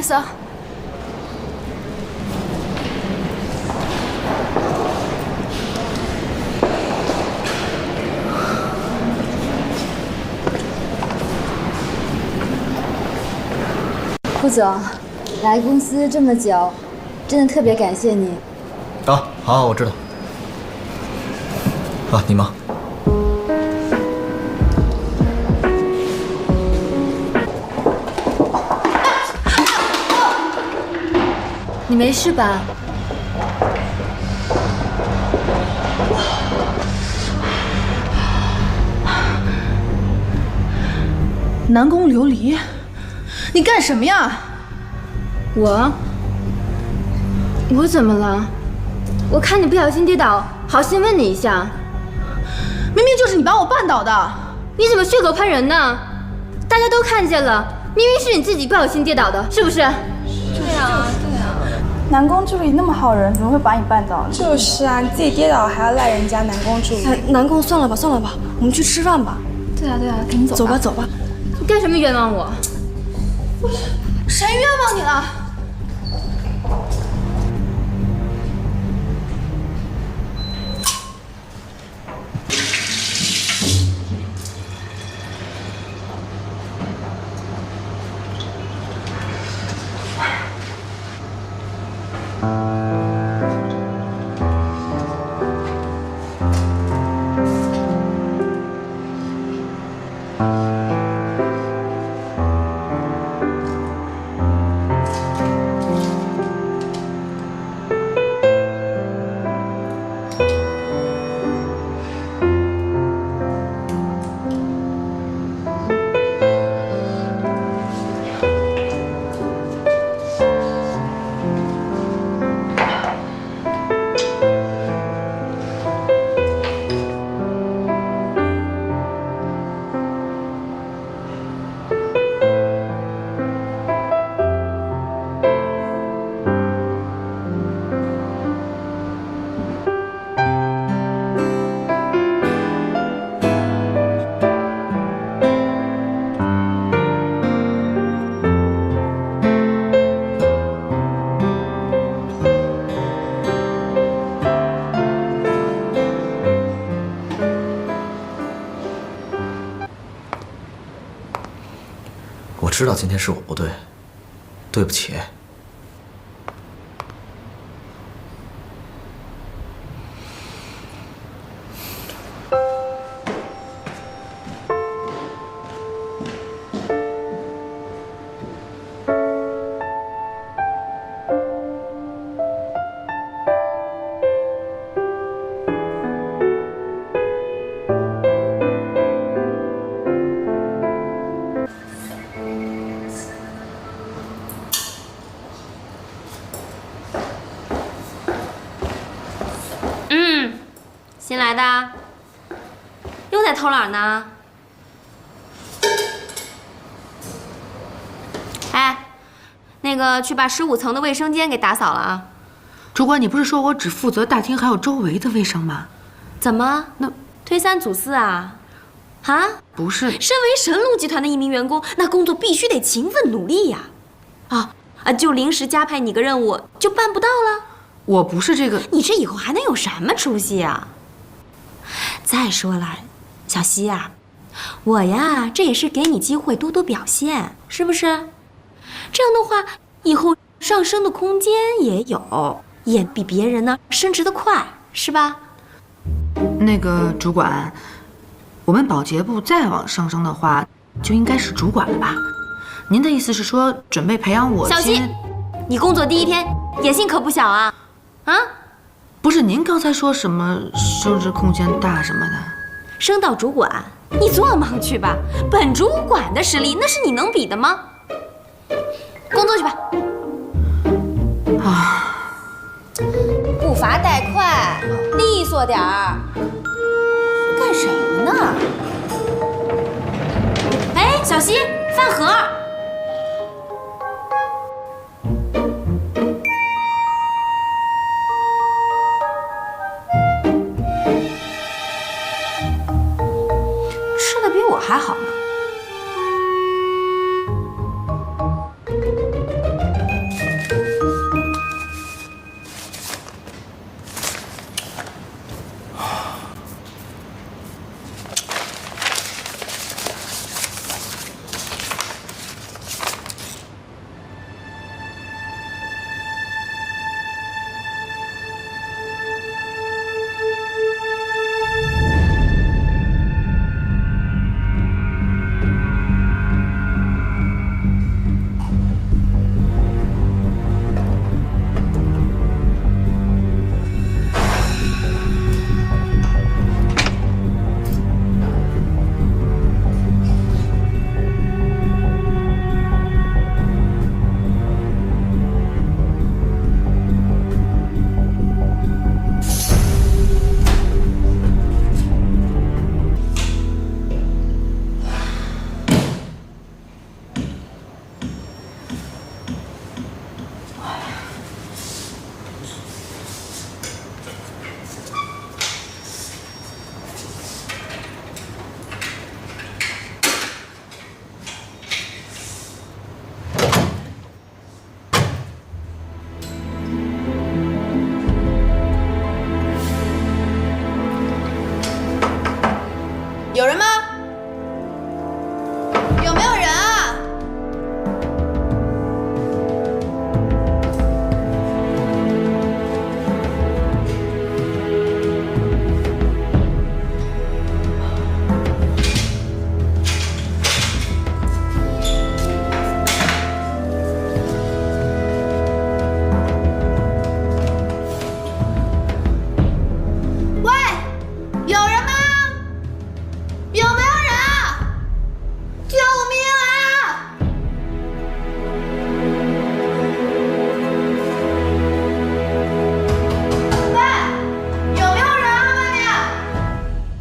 思。顾总，来公司这么久，真的特别感谢你。啊，好，我知道。啊，你忙。你没事吧？南宫琉璃，你干什么呀？我怎么了？我看你不小心跌倒，好心问你一下。明明就是你把我绊倒的。你怎么血口喷人呢？大家都看见了，明明是你自己不小心跌倒的，是不是？对啊。南宫助理那么好人，怎么会把你绊倒呢？就是啊，你自己跌倒还要赖人家南宫助理。南宫，算了吧，我们去吃饭吧。对啊，赶紧走吧。走吧。你干什么冤枉我？谁冤枉你了？我知道今天是我不对，对不起。新来的，又在偷懒呢。哎，那个去把15层的卫生间给打扫了啊！主管，你不是说我只负责大厅还有周围的卫生吗？怎么？那推三阻四啊？啊？不是，身为神龙集团的一名员工，那工作必须得勤奋努力呀！就临时加派你个任务，就办不到了。我不是这个，你这以后还能有什么出息啊？再说了，小希啊，我呀，这也是给你机会多多表现，是不是？这样的话，以后上升的空间也有，也比别人呢升职的快，是吧？那个主管，我们保洁部再往上升的话，就应该是主管了吧？您的意思是说，准备培养我？小希，你工作第一天，野心可不小啊！啊？不是，您刚才说什么升职空间大什么的？升到主管，你做梦去吧！本主管的实力，那是你能比的吗？工作去吧。啊，步伐带快，利索点儿。干什么呢？哎，小希，饭盒。吃的比我还好呢。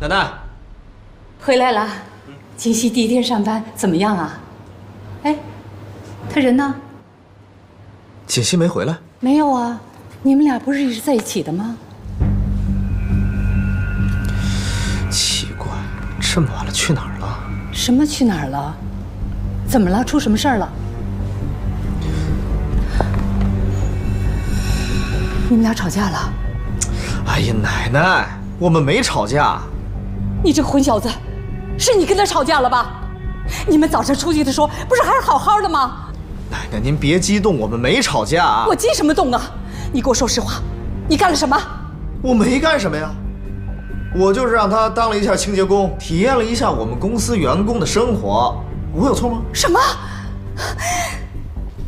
奶奶，回来了。锦溪第一天上班怎么样啊？哎，他人呢？锦溪没回来。没有啊，你们俩不是一直在一起的吗？奇怪，这么晚了去哪儿了？什么去哪儿了？怎么了？出什么事儿了？你们俩吵架了？哎呀，奶奶，我们没吵架。你这混小子，是你跟他吵架了吧？你们早上出去的时候不是还是好好的吗？奶奶，您别激动，我们没吵架。我激什么动啊？你给我说实话，你干了什么？我没干什么呀，我就是让他当了一下清洁工，体验了一下我们公司员工的生活，我有错吗？什么？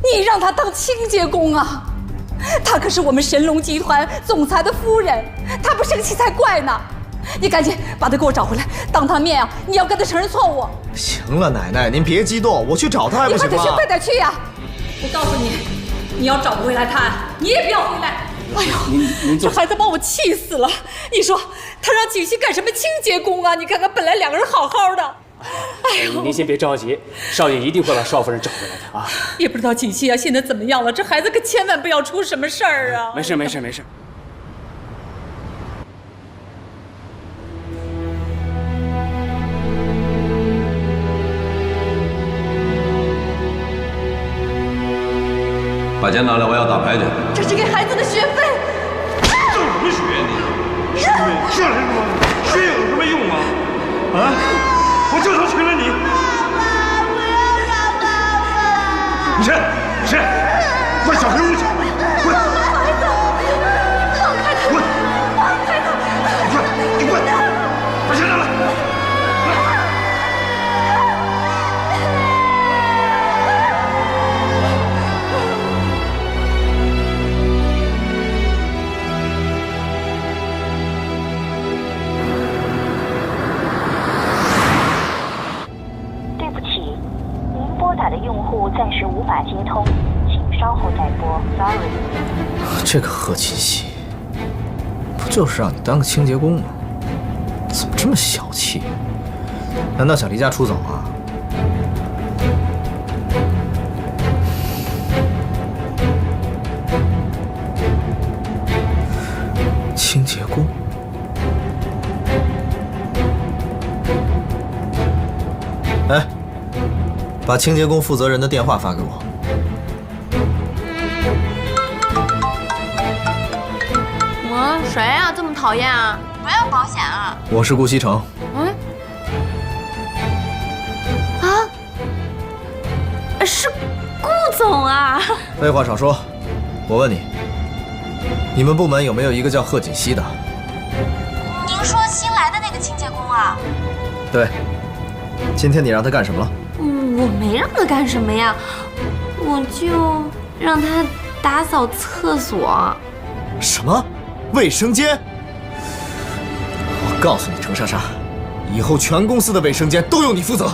你让他当清洁工啊？他可是我们神龙集团总裁的夫人，他不生气才怪呢！你赶紧把他给我找回来，当他面啊，你要跟他承认错误。行了，奶奶，您别激动，我去找他还不行吗？你快点去，快点去呀！我告诉你，你要找不回来他，你也不要回来。哎呦，这孩子把我气死了！你说他让锦溪干什么清洁工啊？你看看，本来两个人好好的。哎呦，您先别着急，少爷一定会把少夫人找回来的啊！也不知道锦溪啊现在怎么样了，这孩子可千万不要出什么事儿啊！没事没事没事。把钱拿来，我要打牌去。这是给孩子的学费。挣什么学你？学费这什么？学有什么用啊？啊！我就说娶了你。爸爸，不要让爸爸。你谁？你谁？快小黑屋去！滚！孩子，放开他！滚！放开他！你滚！你滚！把钱拿来！打的用户暂时无法接通，请稍后再拨。Sorry。这个贺锦溪，不就是让你当个清洁工吗？怎么这么小气？难道想离家出走啊？清洁工？哎。把清洁工负责人的电话发给我。谁啊？这么讨厌啊？不要保险啊？我是顾西城。是顾总啊？废话少说，我问你，你们部门有没有一个叫贺锦溪的？您说新来的那个清洁工啊？对。今天你让他干什么了？我没让他干什么呀，我就让他打扫厕所。什么？卫生间？我告诉你，程莎莎，以后全公司的卫生间都由你负责。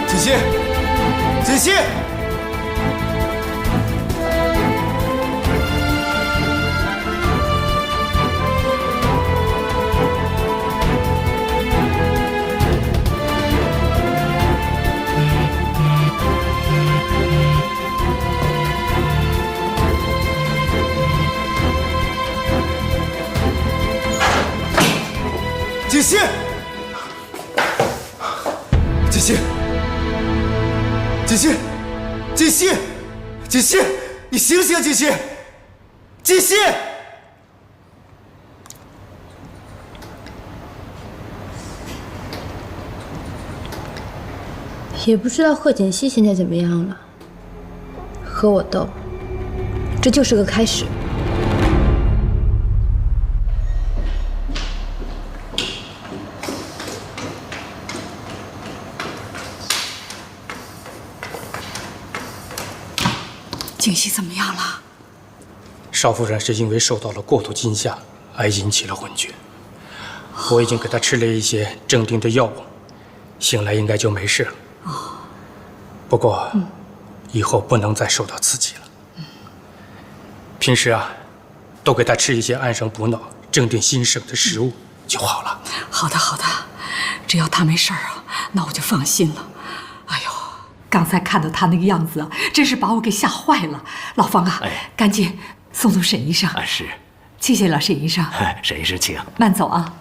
锦溪，锦溪，锦溪。锦溪，锦溪，锦溪，你醒醒，锦溪，锦溪！也不知道贺锦熙现在怎么样了，和我斗，这就是个开始。锦溪怎么样了？少夫人是因为受到了过度惊吓而引起了昏厥，我已经给她吃了一些镇定的药物，醒来应该就没事了。不过，以后不能再受到刺激了。平时啊，多给她吃一些安神补脑、镇定心神的食物就好了。好的，好的，只要她没事啊，那我就放心了。哎呦，刚才看到她那个样子啊，真是把我给吓坏了。老方啊，赶紧送沈医生。是，谢谢了，沈医生。沈医生请。慢走啊。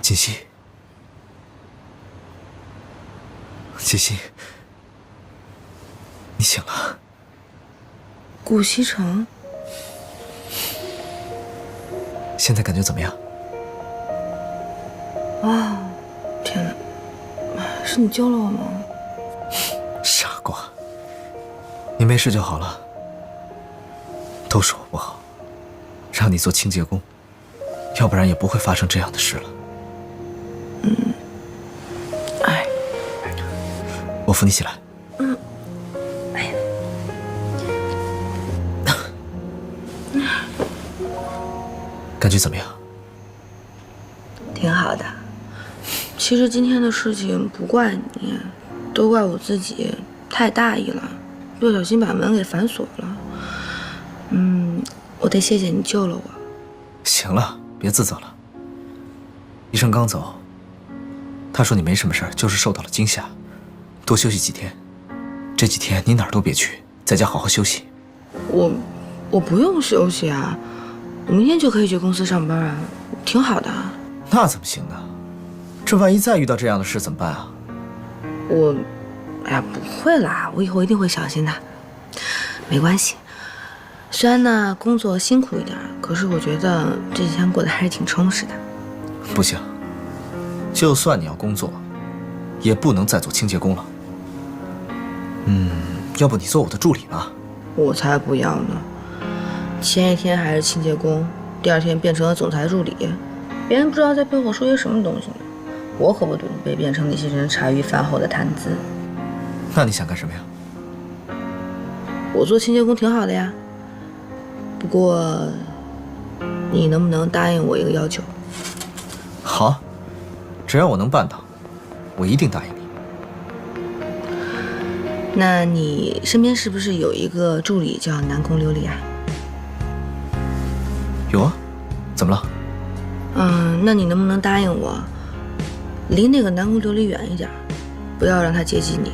锦溪，锦溪，你醒了。顾西城，现在感觉怎么样？啊，天哪，是你救了我吗？傻瓜，你没事就好了。都是我不好，让你做清洁工，要不然也不会发生这样的事了。我扶你起来。感觉怎么样？挺好的。其实今天的事情不怪你，都怪我自己太大意了，不小心把门给反锁了。我得谢谢你救了我。行了，别自责了。医生刚走，他说你没什么事儿，就是受到了惊吓，多休息几天。这几天你哪儿都别去，在家好好休息。我不用休息啊，我明天就可以去公司上班啊，挺好的。那怎么行呢？这万一再遇到这样的事怎么办啊？哎呀，不会啦，我以后一定会小心的。没关系，虽然呢工作辛苦一点，可是我觉得这几天过得还是挺充实的。不行，就算你要工作，也不能再做清洁工了。要不你做我的助理吧？我才不要呢！前一天还是清洁工，第二天变成了总裁助理，别人不知道在背后说些什么东西呢。我可不准备变成那些人茶余饭后的谈资。那你想干什么呀？我做清洁工挺好的呀，不过你能不能答应我一个要求？好，只要我能办到，我一定答应你。那你身边是不是有一个助理叫南宫琉璃啊？有啊，怎么了？那你能不能答应我，离那个南宫琉璃远一点，不要让他接近你。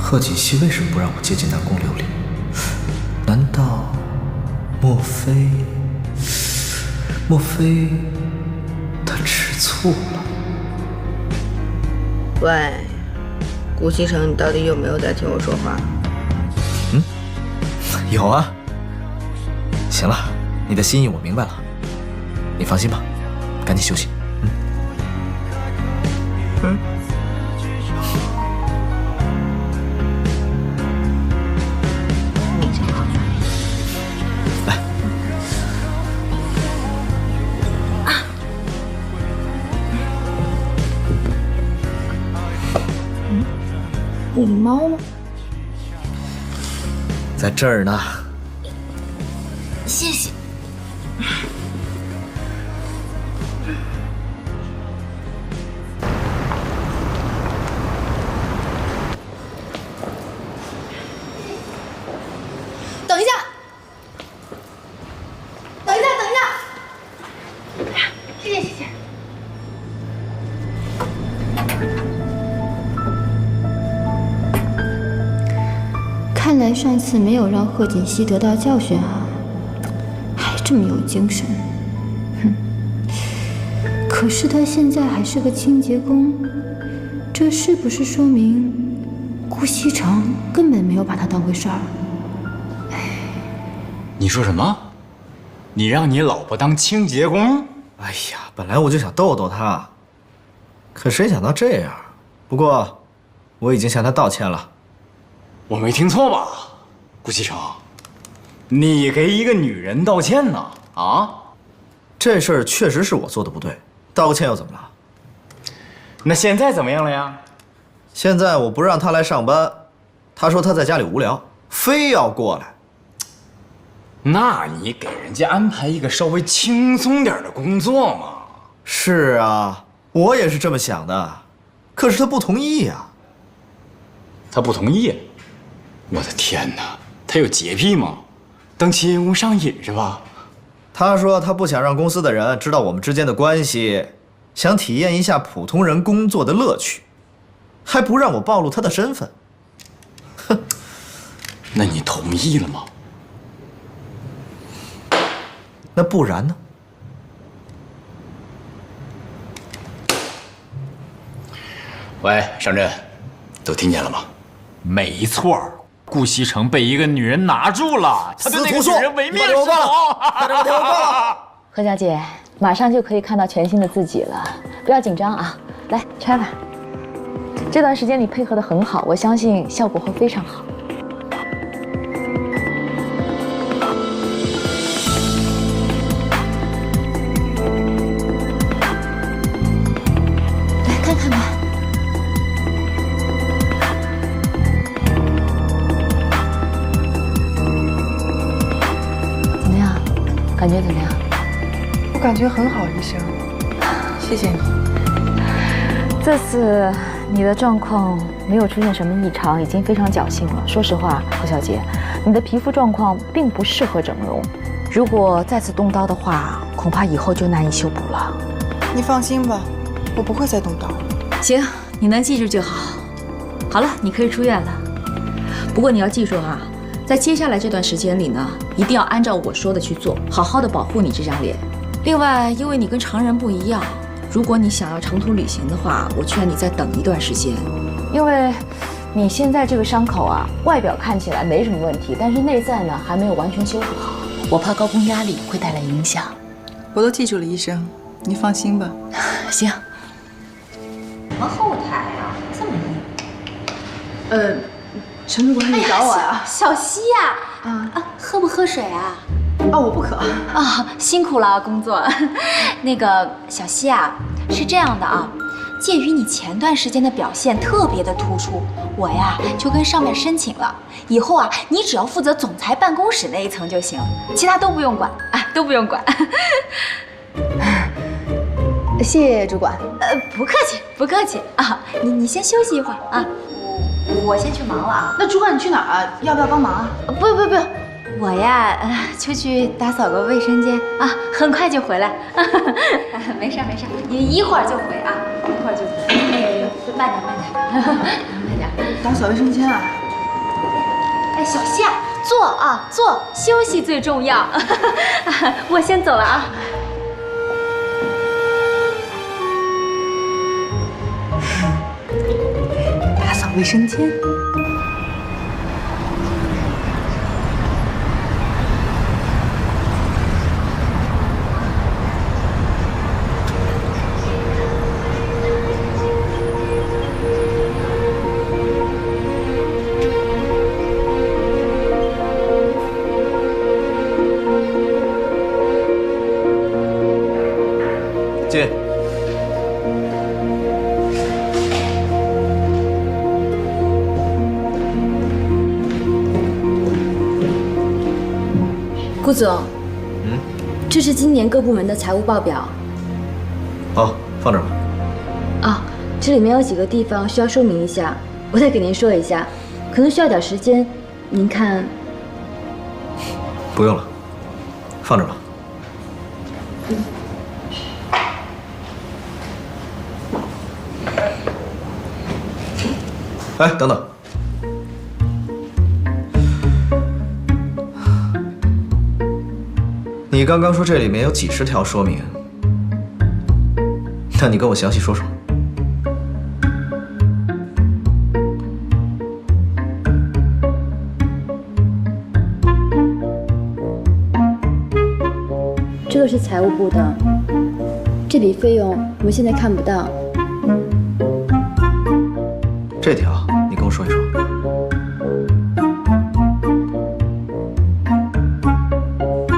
贺锦熙为什么不让我接近南宫琉璃？难道莫非他吃醋了？喂，顾西城，你到底有没有在听我说话？有啊。行了，你的心意我明白了，你放心吧，赶紧休息。来。我的猫呢？在这儿呢。谢谢。等一下，等一下，等一下。来上次没有让贺锦熙得到教训啊，还这么有精神。哼！可是他现在还是个清洁工，这是不是说明顾西城根本没有把他当回事儿？你说什么？你让你老婆当清洁工？哎呀，本来我就想逗逗她，可谁想到这样。不过，我已经向她道歉了。我没听错吧，顾西城？你给一个女人道歉呢？啊？这事儿确实是我做的不对，道个歉又怎么了？那现在怎么样了呀？现在我不让她来上班，她说她在家里无聊，非要过来。那你给人家安排一个稍微轻松点的工作嘛。是啊，我也是这么想的，可是他不同意呀。他不同意？我的天哪，他有洁癖吗？当清洁工上瘾是吧？他说他不想让公司的人知道我们之间的关系，想体验一下普通人工作的乐趣，还不让我暴露他的身份。哼，那你同意了吗？那不然呢？喂，上阵，都听见了吗？没错，顾西城被一个女人拿住了，他对那个女人唯命是从。何小姐，马上就可以看到全新的自己了，不要紧张啊！来，穿吧。这段时间你配合得很好，我相信效果会非常好。看看吧，怎么样？感觉怎么样？我感觉很好，医生，谢谢你。这次你的状况没有出现什么异常，已经非常侥幸了。说实话，何小姐，你的皮肤状况并不适合整容，如果再次动刀的话，恐怕以后就难以修补了。你放心吧，我不会再动刀。行，你能记住就好。好了，你可以出院了。不过你要记住啊，在接下来这段时间里呢，一定要按照我说的去做，好好的保护你这张脸。另外，因为你跟常人不一样，如果你想要长途旅行的话，我劝你再等一段时间，因为你现在这个伤口啊，外表看起来没什么问题，但是内在呢还没有完全修复好，我怕高工压力会带来影响。我都记住了，医生，你放心吧。行。什么后台啊，这么硬？陈主管，你找我呀？小溪呀，喝不喝水啊？啊，我不渴。啊，辛苦了工作。那个小溪啊，是这样的啊，鉴于你前段时间的表现特别的突出，我呀就跟上面申请了，以后啊你只要负责总裁办公室那一层就行，其他都不用管啊，都不用管。谢谢主管。不客气，不客气啊。你先休息一会儿啊，我先去忙了啊。那主管你去哪儿啊？要不要帮忙啊？不用，我呀出去打扫个卫生间啊，很快就回来。没事，你一会儿就回啊，一会儿就回。慢点。打扫卫生间啊？哎，小溪啊，坐，休息最重要。我先走了啊。打扫卫生间。进。顾总，这是今年各部门的财务报表。好，放这儿吧。啊，这里面有几个地方需要说明一下，我再给您说一下，可能需要点时间，您看。不用了，放这儿吧。哎，等等，你刚刚说这里面有几十条说明，那你跟我详细说说。这个是财务部的，这笔费用我们现在看不到。这条你跟我说一说。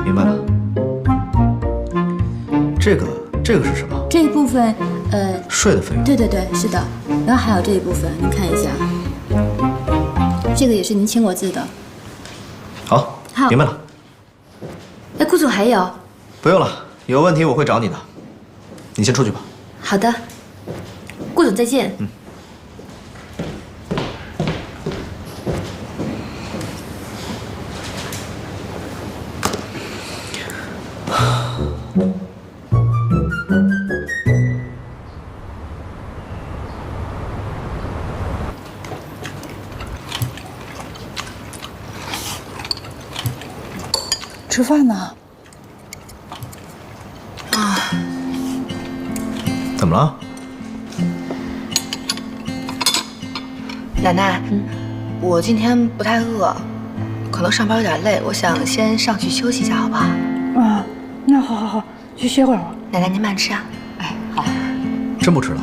明白了。这个是什么？这一部分，税的费用。对对对，是的。然后还有这一部分，您看一下，这个也是您签过字的。好，明白了。哎，顾总还有。不用了，有问题我会找你的。你先出去吧。好的，顾总再见。吃饭呢？怎么了？奶奶，我今天不太饿，可能上班有点累，我想先上去休息一下，好不好？啊，那好，去歇会儿吧。奶奶您慢吃啊。哎，好。真不吃了？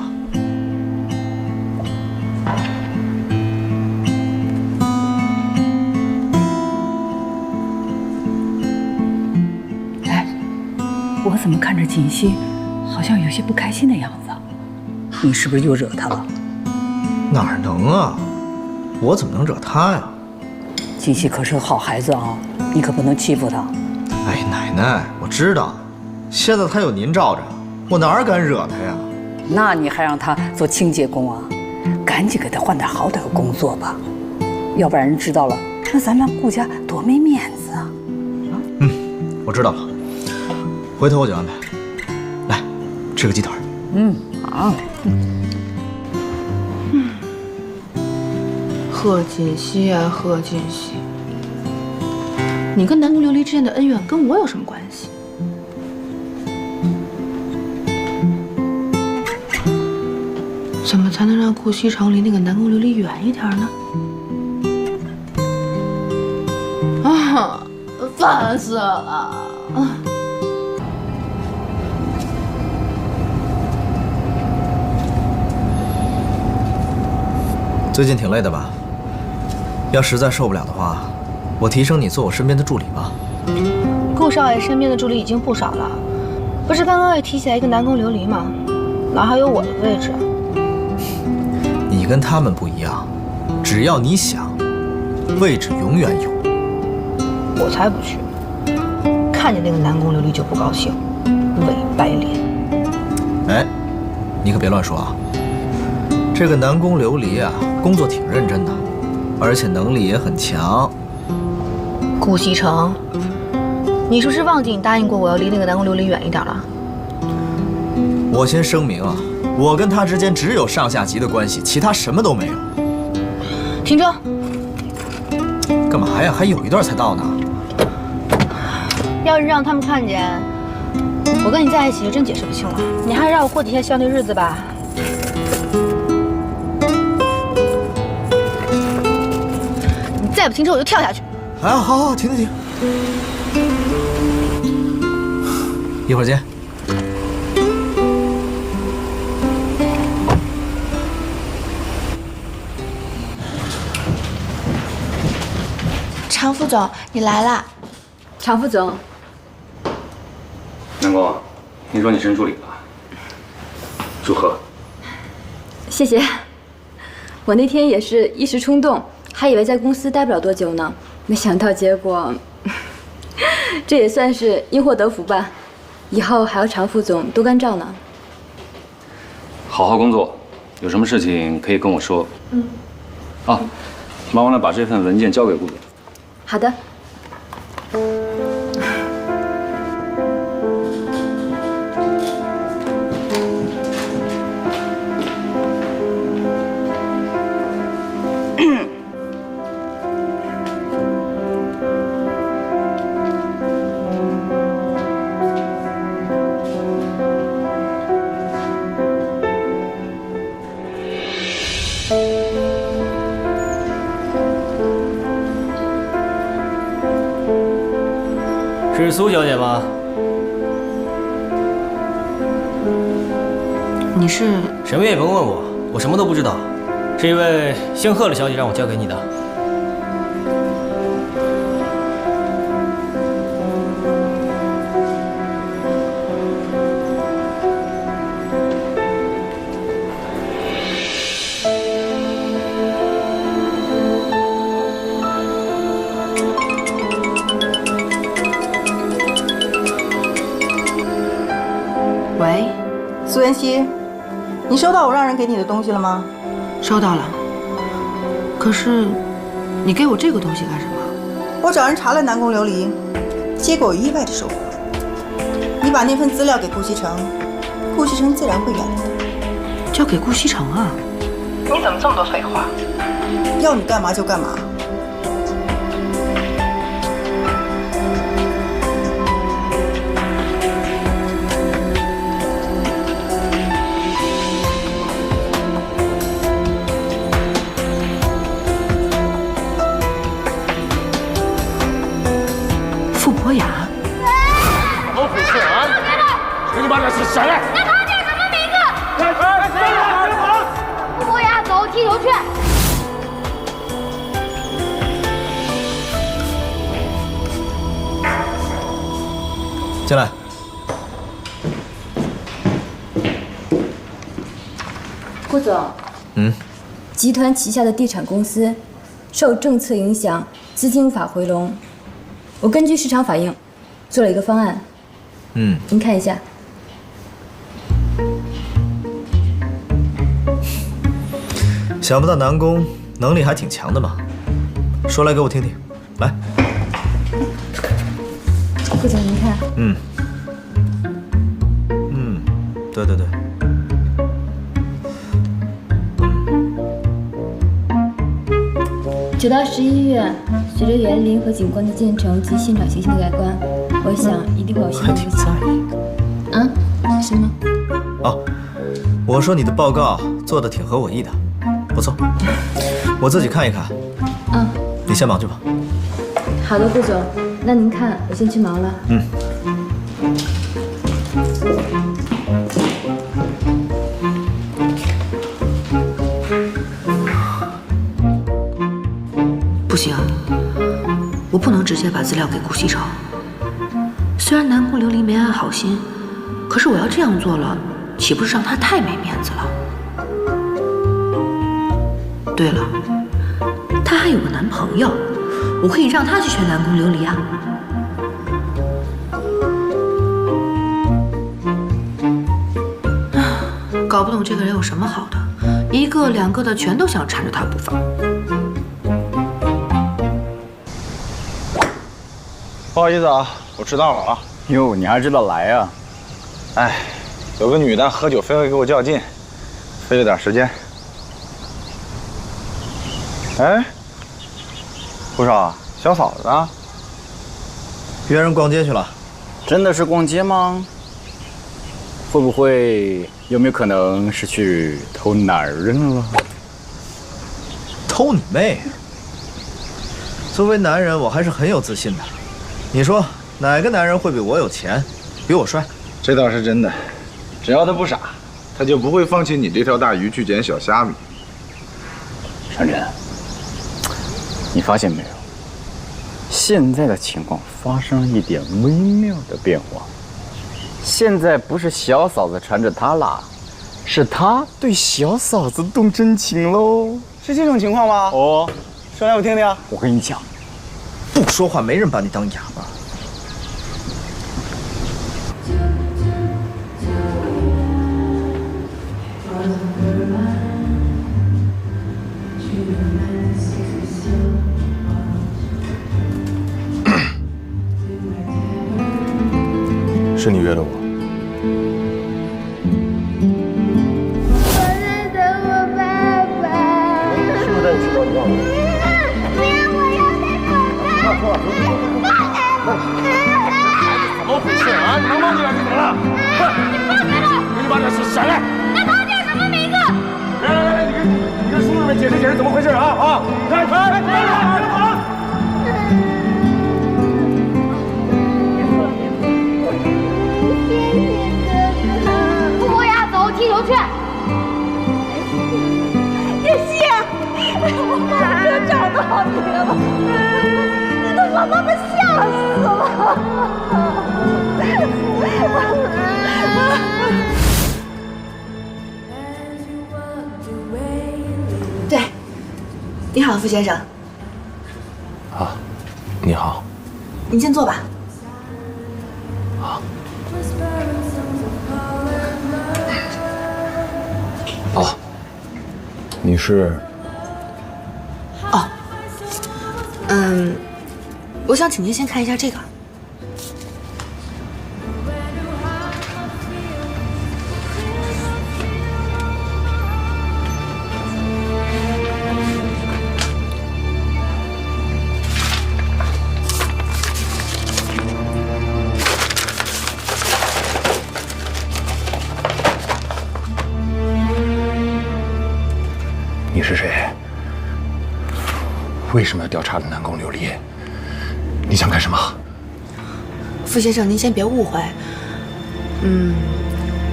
哎，我怎么看着锦溪好像有些不开心的样子？你是不是又惹她了？哪能啊？我怎么能惹她呀？锦溪可是个好孩子啊，你可不能欺负她。哎，奶奶，我知道，现在她有您罩着，我哪敢惹她呀？那你还让她做清洁工啊？赶紧给她换点好点的工作吧，要不然人知道了，那咱们顾家多没面子啊！我知道了，回头我就安排。来，吃个鸡腿。好。贺锦溪啊，贺锦溪，你跟南宫琉璃之间的恩怨跟我有什么关系？怎么才能让顾西城离那个南宫琉璃远一点呢？啊，烦死了！最近挺累的吧？要实在受不了的话，我提升你做我身边的助理吧。顾少爷身边的助理已经不少了，不是刚刚也提起来一个南宫琉璃吗？哪还有我的位置？你跟他们不一样，只要你想，位置永远有。我才不去！看见那个南宫琉璃就不高兴，伪白脸。哎，你可别乱说啊！这个南宫琉璃啊，工作挺认真的，而且能力也很强。顾西城，你是不是忘记你答应过我要离那个南宫琉璃远一点了？我先声明啊，我跟他之间只有上下级的关系，其他什么都没有。停车！干嘛呀？还有一段才到呢。要是让他们看见我跟你在一起，就真解释不清了。你还是让我过几天孝那日子吧。你再不停车，我就跳下去。哎，好，停。一会儿见。常副总，你来啦。常副总，南宫，听说你升助理了，祝贺。谢谢。我那天也是一时冲动，还以为在公司待不了多久呢，没想到结果，这也算是因祸得福吧。以后还要常副总多关照呢。好好工作，有什么事情可以跟我说。啊，麻烦了把这份文件交给顾总。好的。苏小姐吗？你是？什么也甭问我，我什么都不知道。是一位姓贺的小姐让我交给你的。喂，苏妍希，你收到我让人给你的东西了吗？收到了。可是，你给我这个东西干什么？我找人查了南宫琉璃，结果有意外的收获。你把那份资料给顾西城，顾西城自然会原谅你。交给顾西城啊？你怎么这么多废话？要你干嘛就干嘛。傅博雅，怎么回事啊？这你妈的是谁？那他叫什么名字？傅博雅，走，踢球去。进来。顾总，集团旗下的地产公司受政策影响，资金无法回笼。我根据市场反应，做了一个方案。您看一下。想不到南宫能力还挺强的嘛，说来给我听听。来，顾总您看。对对对。9到11月，随着园林和景观的建成及现场形象的改观，我想一定会有新的影响。什么？哦，我说你的报告做得挺合我意的，不错，我自己看一看。你先忙去吧。好的，顾总，那您看，我先去忙了。不行，我不能直接把资料给顾西城。虽然南宫琉璃没安好心，可是我要这样做了，岂不是让她太没面子了？对了，她还有个男朋友，我可以让她去劝南宫琉璃啊。搞不懂这个人有什么好的，一个两个的全都想缠着他不放。不好意思啊，我迟到了啊。哟，你还知道来啊？哎，有个女的喝酒非要给我较劲，费了点时间。哎，顾少，小嫂子呢？约人逛街去了。真的是逛街吗？会不会有没有可能是去偷男人了？偷你妹！作为男人，我还是很有自信的。你说哪个男人会比我有钱，比我帅？这倒是真的。只要他不傻，他就不会放弃你这条大鱼去捡小虾米。长真，你发现没有？现在的情况发生了一点微妙的变化。现在不是小嫂子缠着他啦，是他对小嫂子动真情喽。是这种情况吗？哦，说来我听听。我跟你讲，不说话没人把你当哑巴。是你约的我。我在等我爸爸。是不是在你吃包你忘了？不要，我要在等他。怎么回事啊？你能忘记了是怎么了？你放开他！你妈的是谁？那他叫什么名字？来，你跟叔叔们解释解释怎么回事啊！来！妈真找到你了，你都把妈妈吓死了。对，你好，傅先生。啊，你好。您先坐吧。好。哦，你是？哦，我想请您先看一下这个。你是谁？为什么要调查南宫琉璃？你想干什么？傅先生，您先别误会。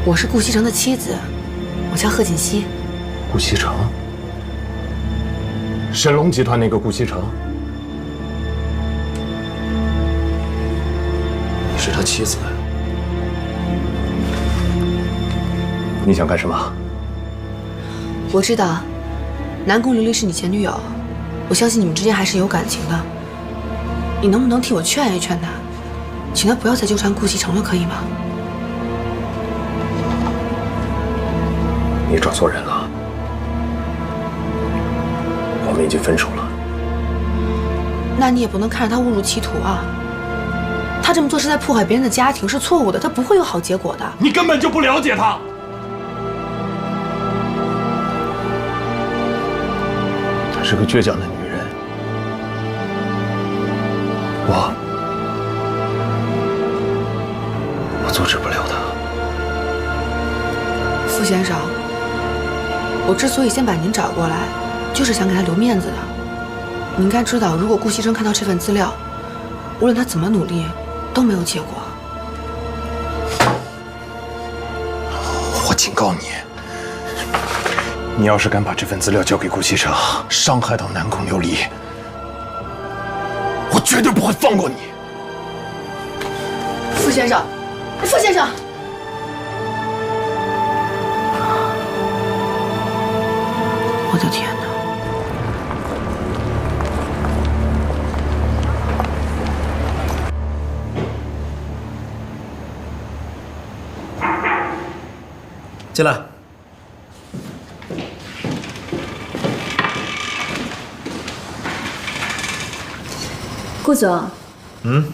我是顾西城的妻子，我叫贺锦熙。顾西城？神龙集团那个顾西城？你是他妻子？你想干什么？我知道。南宫琉璃是你前女友，我相信你们之间还是有感情的。你能不能替我劝一劝她，请她不要再纠缠顾西城了，可以吗？你找错人了，我们已经分手了。那你也不能看着他误入歧途啊！他这么做是在破坏别人的家庭，是错误的，他不会有好结果的。你根本就不了解他。是个倔强的女人，我阻止不了她。傅先生，我之所以先把您找过来，就是想给他留面子的。你应该知道，如果顾西城看到这份资料，无论他怎么努力，都没有结果。我警告你。你要是敢把这份资料交给顾西城，伤害到南宫琉璃，我绝对不会放过你。傅先生，傅先生，我的天哪！进来。顾总，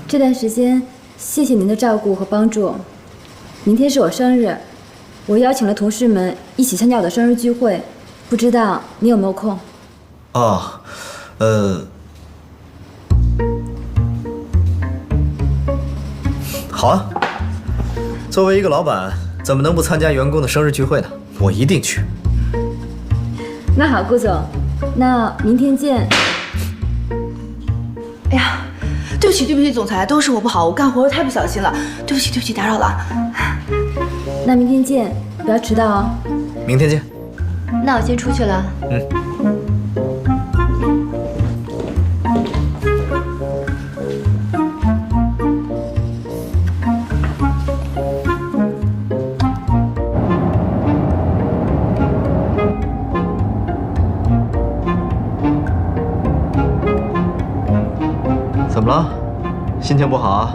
这段时间谢谢您的照顾和帮助。明天是我生日，我邀请了同事们一起参加我的生日聚会，不知道你有没有空？哦，好啊。作为一个老板，怎么能不参加员工的生日聚会呢？我一定去。那好，顾总，那明天见。哎呀，对不起，对不起，总裁，都是我不好，我干活太不小心了，对不起，对不起，打扰了。那明天见，不要迟到哦。明天见。那我先出去了。怎么了？心情不好啊？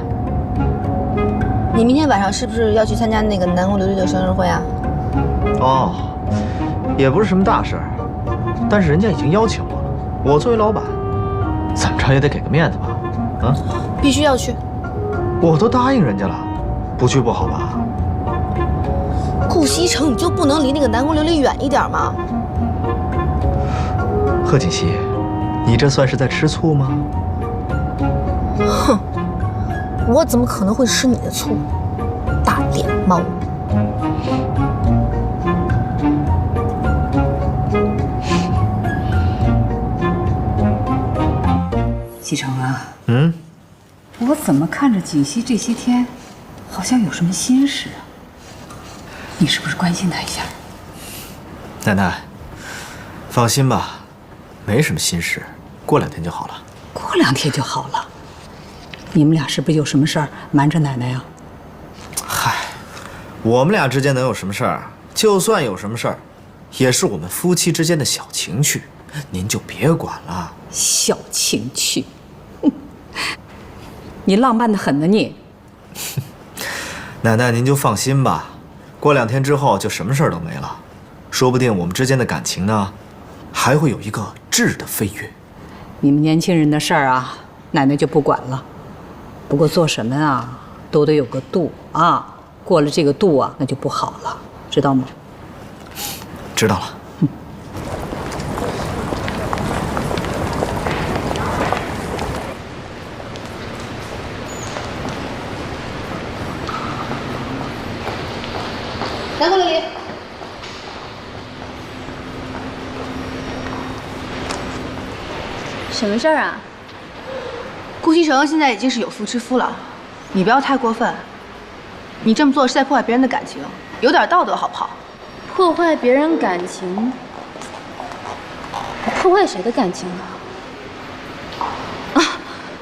你明天晚上是不是要去参加那个南宫琉璃的生日会啊？哦，也不是什么大事儿，但是人家已经邀请我了，我作为老板，怎么着也得给个面子吧？啊？必须要去。我都答应人家了，不去不好吧？顾西城，你就不能离那个南宫琉璃远一点吗？贺锦熙，你这算是在吃醋吗？哼，我怎么可能会吃你的醋，大脸猫！西城啊，我怎么看着锦溪这些天，好像有什么心事啊？你是不是关心她一下？奶奶，放心吧，没什么心事，过2天就好了。过2天就好了？你们俩是不是有什么事儿瞒着奶奶呀？嗨，我们俩之间能有什么事儿？就算有什么事儿，也是我们夫妻之间的小情趣，您就别管了。小情趣，你浪漫的很呢你。奶奶，您就放心吧，过2天之后就什么事儿都没了，说不定我们之间的感情呢，还会有一个质的飞跃。你们年轻人的事儿啊，奶奶就不管了。不过做什么啊，都得有个度啊，过了这个度啊，那就不好了，知道吗？知道了。南宫琉璃，什么事儿啊？顾西城现在已经是有妇之夫了，你不要太过分。你这么做是在破坏别人的感情，有点道德好不好？破坏别人感情？破坏谁的感情啊？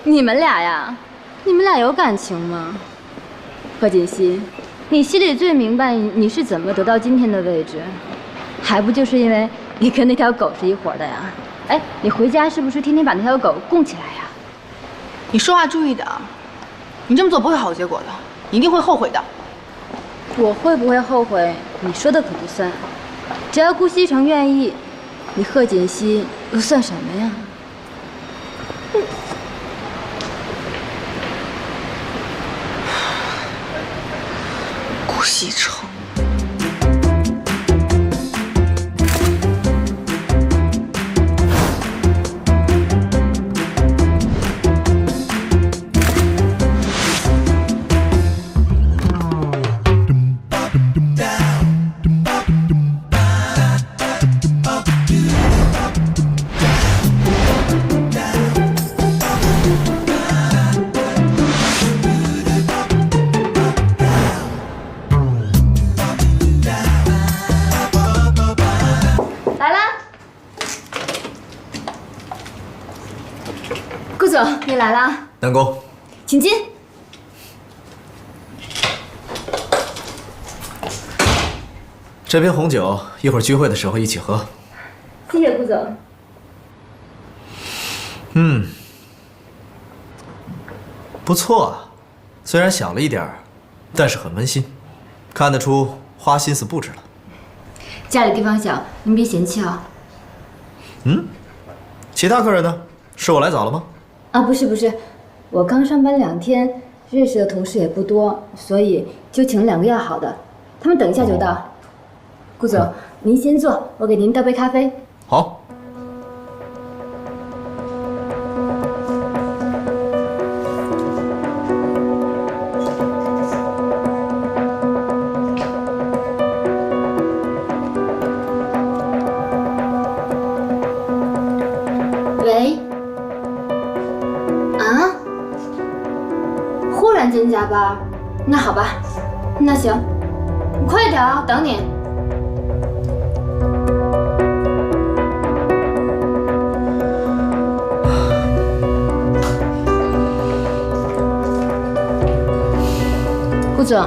你们俩呀？你们俩有感情吗？贺锦熙，你心里最明白你是怎么得到今天的位置，还不就是因为你跟那条狗是一伙的呀？哎，你回家是不是天天把那条狗供起来呀？你说话注意点，你这么做不会好结果的，你一定会后悔的。我会不会后悔？你说的可不算。只要顾西城愿意，你贺锦熙又算什么呀？顾西城。你来啦，南宫，请进。这瓶红酒，一会儿聚会的时候一起喝。谢谢顾总。不错啊，虽然小了一点儿，但是很温馨，看得出花心思布置了。家里地方小，您别嫌弃啊。其他客人呢？是我来早了吗？啊，不是，我刚上班2天，认识的同事也不多，所以就请了2个要好的，他们等一下就到。顾总，您先坐，我给您倒杯咖啡。好。喂。啊？忽然间加班？那好吧，那行，你快点啊，等你。顾总，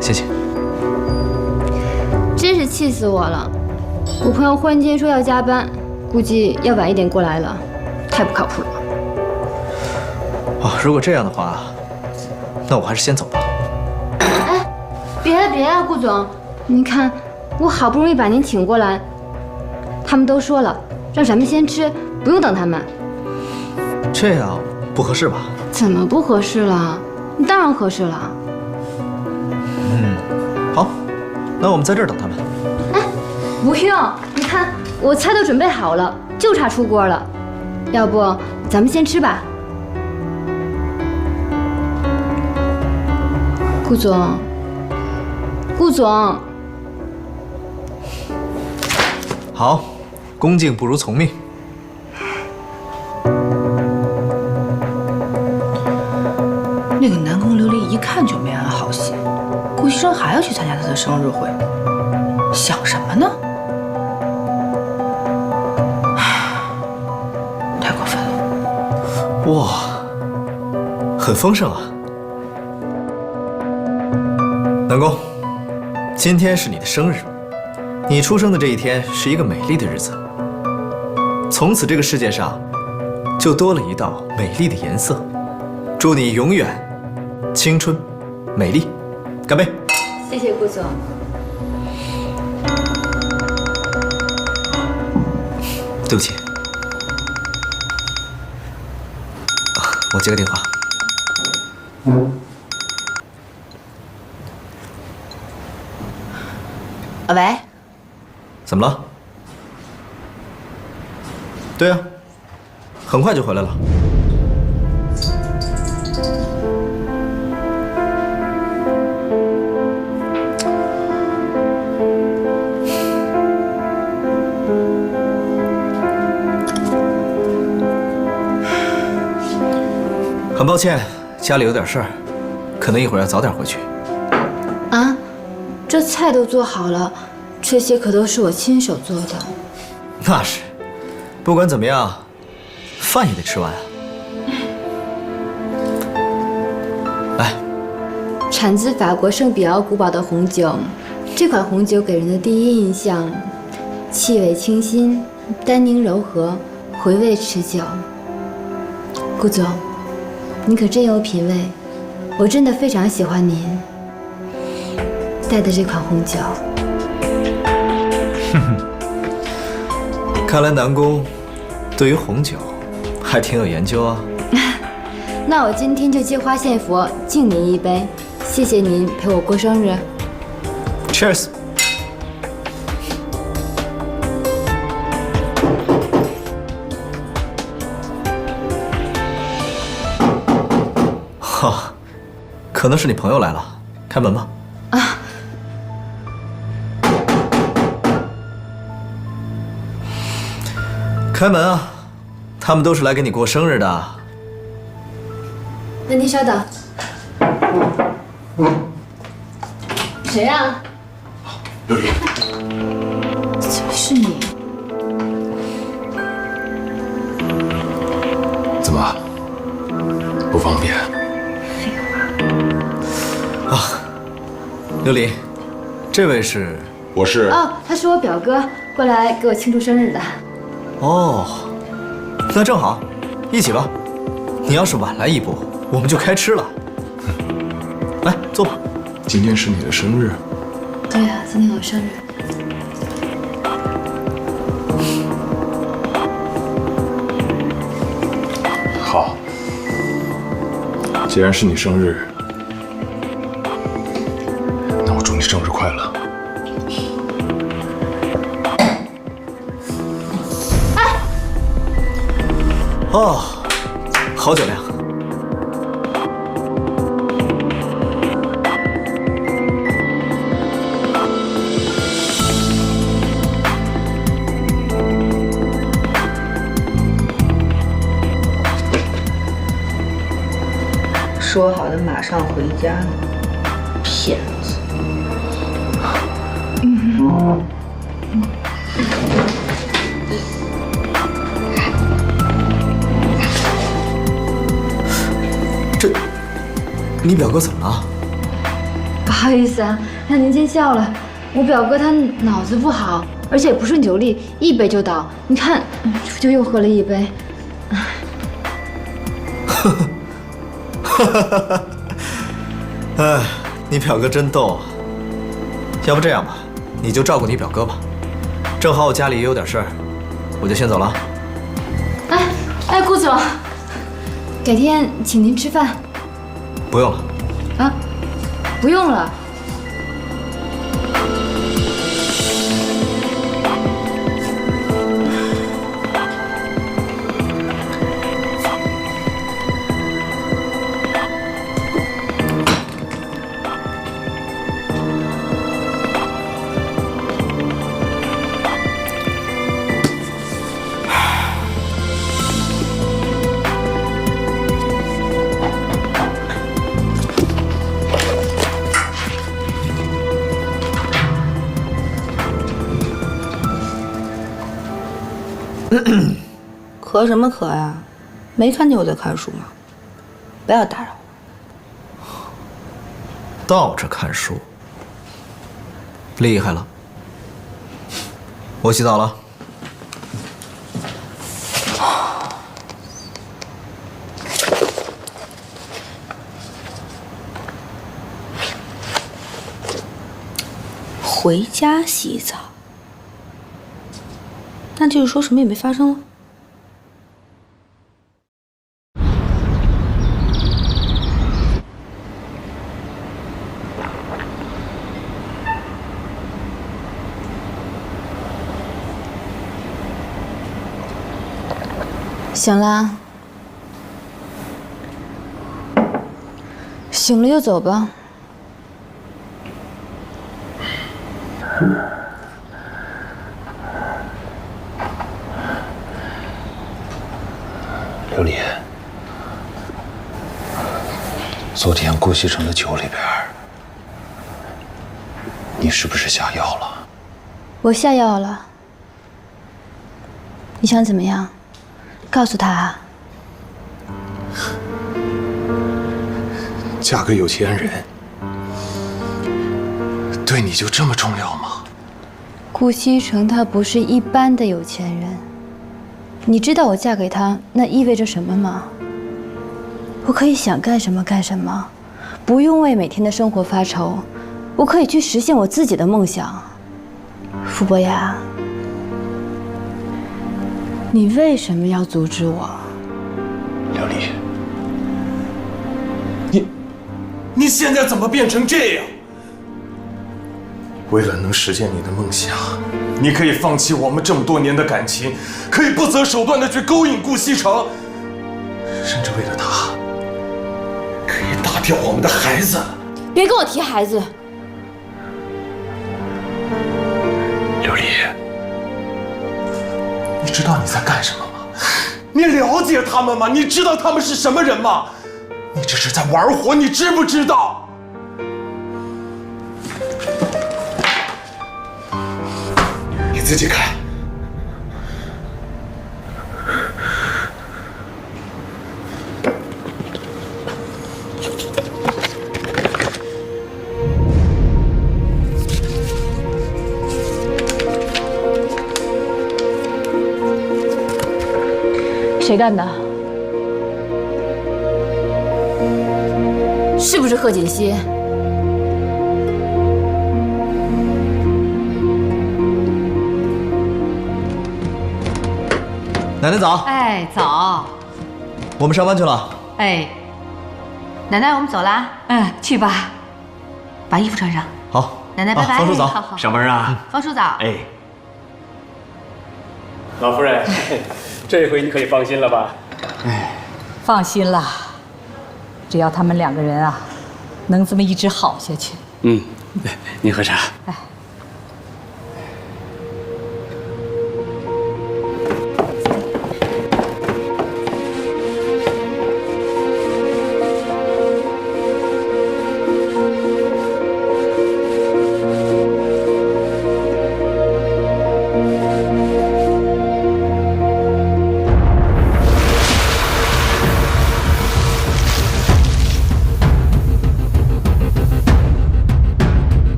谢谢。真是气死我了！我朋友忽然间说要加班，估计要晚一点过来了，太不靠谱了。如果这样的话，那我还是先走吧。哎，别啊，顾总，您看我好不容易把您请过来，他们都说了让咱们先吃，不用等他们。这样不合适吧？怎么不合适了？当然合适了。好，那我们在这儿等他们。哎，不用，你看我菜都准备好了，就差出锅了。要不咱们先吃吧。顾总，顾总。好，恭敬不如从命。那个南宫琉璃一看就没安好心，顾西城还要去参加他的生日会，想什么呢？唉。哇，很丰盛啊！南宫，今天是你的生日，你出生的这一天是一个美丽的日子。从此这个世界上就多了一道美丽的颜色。祝你永远青春美丽，干杯！谢谢顾总。对不起，我接个电话。喂，怎么了？对呀，很快就回来了。很抱歉，家里有点事儿，可能一会儿要早点回去。啊，这菜都做好了，这些可都是我亲手做的。那是，不管怎么样，饭也得吃完啊。来，产自法国圣彼奥古堡的红酒，这款红酒给人的第一印象，气味清新，单宁柔和，回味持久。顾总，你可真有品味，我真的非常喜欢您带的这款红酒。哼哼，看来南宫对于红酒还挺有研究啊。那我今天就借花献佛，敬您一杯，谢谢您陪我过生日。Cheers。哈，可能是你朋友来了，开门吧。啊，开门啊！他们都是来给你过生日的。那您稍等。谁啊？琉璃。怎么是你？怎么？不方便？啊，琉璃，这位是？我是。哦，他是我表哥，过来给我庆祝生日的。哦，那正好，一起吧。你要是晚来一步，我们就开吃了。来，坐吧。今天是你的生日。对呀，今天我生日。好，既然是你生日，那我祝你生日快乐。哦，好酒量。说好的马上回家呢，骗子！这，你表哥怎么了？不好意思啊，让您见笑了。我表哥他脑子不好，而且不顺酒力，一杯就倒。你看，就又喝了一杯。哎，你表哥真逗啊！要不这样吧，你就照顾你表哥吧。正好我家里也有点事儿，我就先走了。哎，顾总，改天请您吃饭。不用了。啊，不用了。咳什么咳呀？没看见我在看书吗？不要打扰我。倒着看书，厉害了。我洗澡了。回家洗澡，那就是说什么也没发生了。醒了，醒了就走吧。琉璃，昨天顾西城的酒里边，你是不是下药了？我下药了。你想怎么样？告诉他啊。嫁个有钱人，对你就这么重要吗？顾西城他不是一般的有钱人，你知道我嫁给他那意味着什么吗？我可以想干什么干什么，不用为每天的生活发愁，我可以去实现我自己的梦想。傅博雅，你为什么要阻止我？琉璃，你现在怎么变成这样？为了能实现你的梦想，你可以放弃我们这么多年的感情，可以不择手段的去勾引顾西城，甚至为了他，可以打掉我们的孩子。别跟我提孩子。琉璃，你知道你在干什么吗？你了解他们吗？你知道他们是什么人吗？你这是在玩火，你知不知道？你自己看。谁干的？是不是贺锦熙？奶奶早。哎，早。我们上班去了。哎，奶奶，我们走啦。嗯，去吧。把衣服穿上。好。奶奶，拜拜。方叔早。好。上班啊。方叔早。哎。老夫人，这回你可以放心了吧？哎，放心啦，只要他们两个人啊，能这么一直好下去。嗯，您喝茶。哎。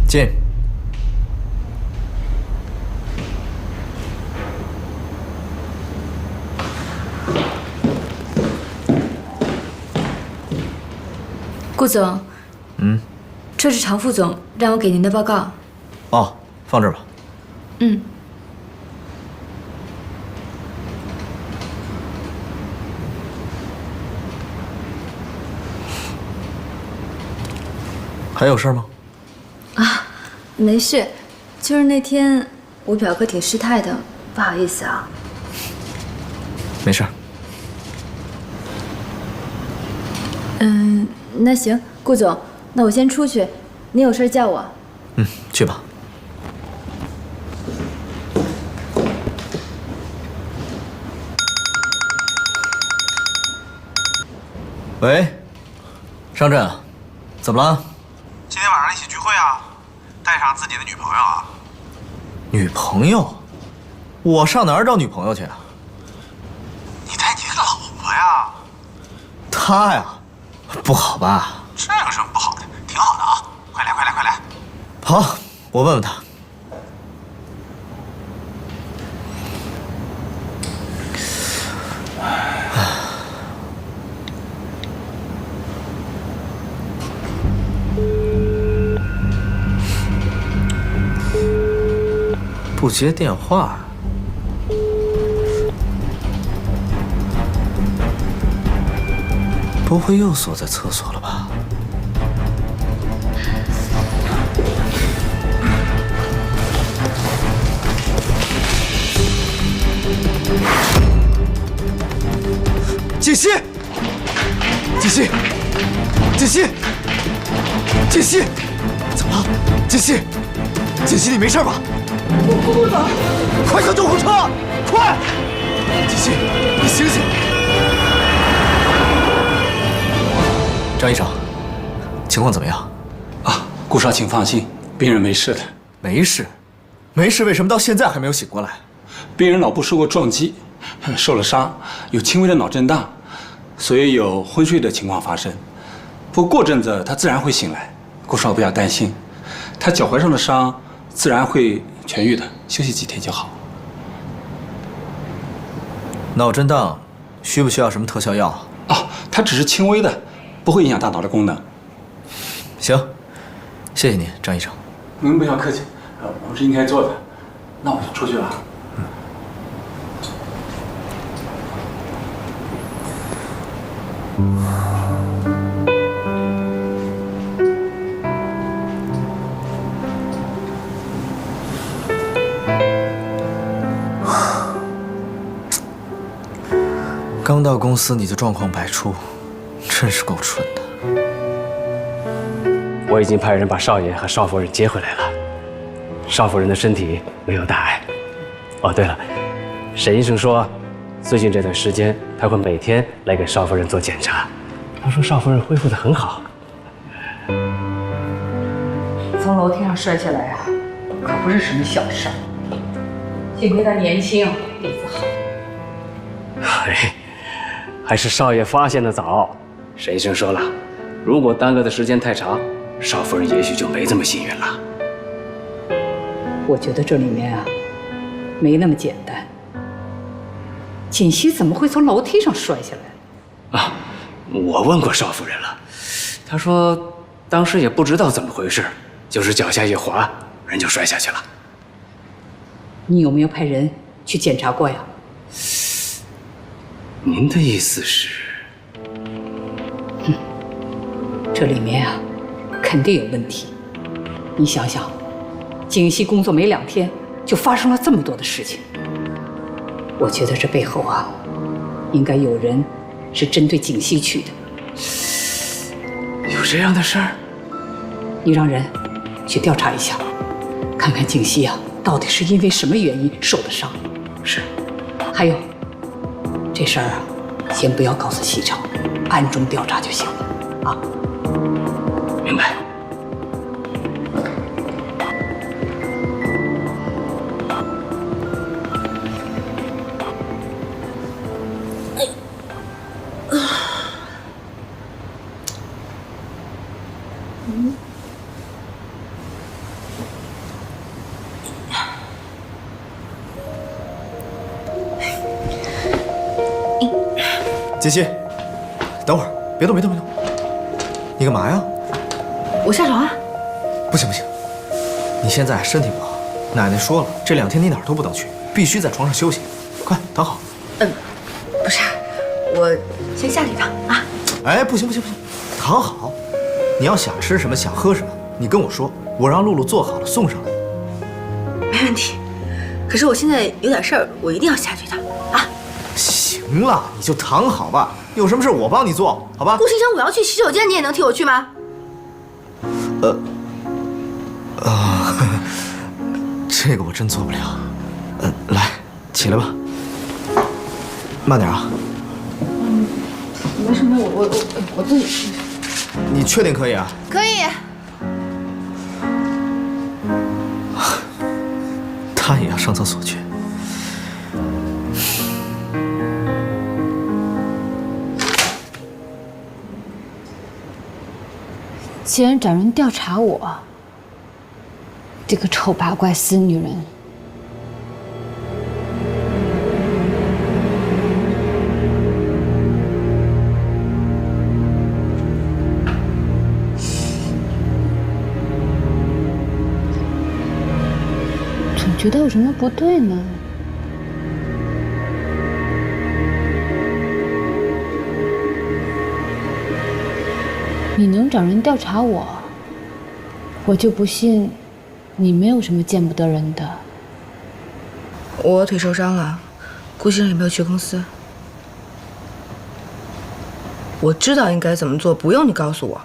进。顾总，这是常副总让我给您的报告。哦，放这儿吧。嗯。还有事吗？啊，没事，就是那天我表哥挺失态的，不好意思啊。没事。那行，顾总，那我先出去，你有事叫我。去吧。喂，商震，怎么了？今天晚上一起聚会啊，带上自己的女朋友啊。女朋友？我上哪儿找女朋友去啊？你带你的老婆呀？她呀，不好吧？这有什么不好的？挺好的啊！快来，快来，快来！好，我问问她。不接电话，不会又锁在厕所了吧？锦溪，锦溪，锦溪，锦溪，怎么了？锦溪，锦溪，你没事吧？顾总，快叫救护车！快！锦溪，你醒醒！张医生，情况怎么样？顾少，请放心，病人没事的。没事，没事，为什么到现在还没有醒过来？病人脑部受过撞击，受了伤，有轻微的脑震荡，所以有昏睡的情况发生。不过阵子他自然会醒来，顾少不要担心，他脚踝上的伤自然会痊愈的，休息几天就好。脑震荡需不需要什么特效药？它只是轻微的，不会影响大脑的功能。行，谢谢您，张医生。您不要客气，我们是应该做的。那我就出去了。刚到公司你就状况百出，真是够蠢的。我已经派人把少爷和少夫人接回来了，少夫人的身体没有大碍。哦，对了，沈医生说，最近这段时间他会每天来给少夫人做检查。他说少夫人恢复得很好。从楼梯上摔下来啊，可不是什么小事儿。幸亏他年轻，底子好。还是少爷发现的早。沈医生说了，如果耽搁的时间太长，少夫人也许就没这么幸运了。我觉得这里面啊，没那么简单。锦溪怎么会从楼梯上摔下来？我问过少夫人了，她说当时也不知道怎么回事，就是脚下一滑，人就摔下去了。你有没有派人去检查过呀？您的意思是？这里面啊，肯定有问题。你想想，锦溪工作没2天，就发生了这么多的事情。我觉得这背后啊，应该有人是针对锦溪去的。有这样的事儿？你让人去调查一下，看看锦溪啊，到底是因为什么原因受的伤。是。还有，这事儿啊，先不要告诉西城，暗中调查就行了啊。明白。锦溪，等会儿，别动，别动，别动！你干嘛呀？我下床啊。不行不行，你现在身体不好，奶奶说了，这2天你哪儿都不能去，必须在床上休息。快躺好。不是，我先下去一趟啊。哎，不行不行不行，躺好。你要想吃什么，想喝什么，你跟我说，我让露露做好了送上来。没问题。可是我现在有点事儿，我一定要下去一趟啊。行。行了，你就躺好吧，有什么事我帮你做，好吧？顾西城，我要去洗手间，你也能替我去吗？这个我真做不了。来，起来吧，慢点啊。没什么，我自己去。你确定可以啊？可以。他也要上厕所去。既然找人调查我，这个丑八怪死女人，总觉得有什么不对呢？你能找人调查我，我就不信你没有什么见不得人的。我腿受伤了，顾先生也没有去公司。我知道应该怎么做，不用你告诉我。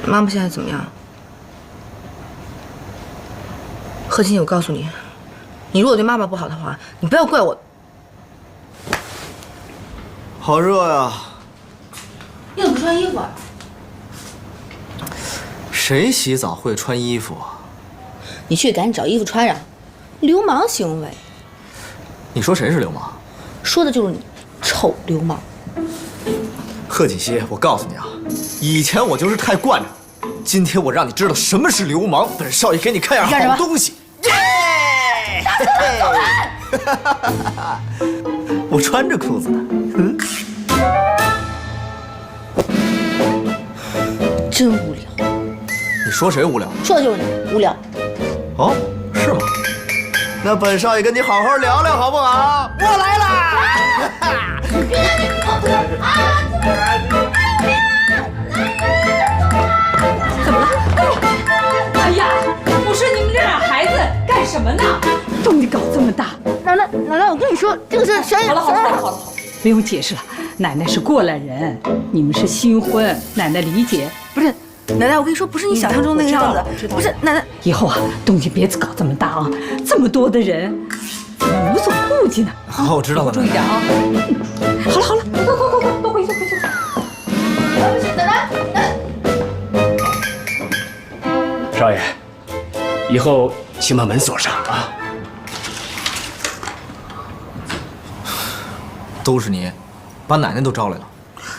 妈妈现在怎么样？贺琴，我告诉你，你如果对妈妈不好的话，你不要怪我。好热呀！你怎么不穿衣服啊？谁洗澡会穿衣服啊？你去赶紧找衣服穿上。流氓行为。你说谁是流氓？说的就是你，臭流氓。贺锦熙，我告诉你啊，以前我就是太惯着，今天我让你知道什么是流氓。本少爷给你看样好东西。耶！我穿着裤子呢。真无聊。你说谁无聊？说的就是你，无聊。哦，是吗？那本少爷跟你好好聊聊好不好？我来啦！怎么了？哎呀，我说你们这俩孩子干什么呢？动静搞这么大！奶奶，我跟你说，这个是小野。好了，不用解释了。奶奶是过来人，你们是新婚，奶奶理解。不是，奶奶，我跟你说，不是你想象中那个样子。不是，奶奶。以后啊，动静别搞这么大啊！这么多的人，怎么无所顾忌呢？好，我知道了。注意点啊！好了，快，都回去。奶奶。少爷，以后请把门锁上啊！都是你，把奶奶都招来了。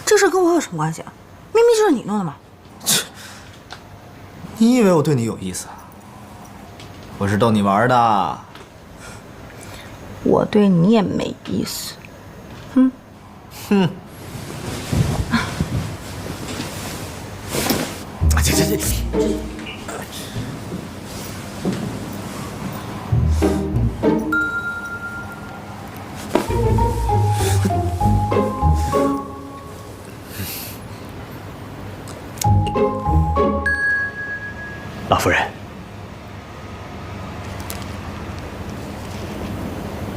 这事跟我有什么关系啊？明明就是你弄的嘛！你以为我对你有意思？我是逗你玩的。我对你也没意思。哼。这。老夫人，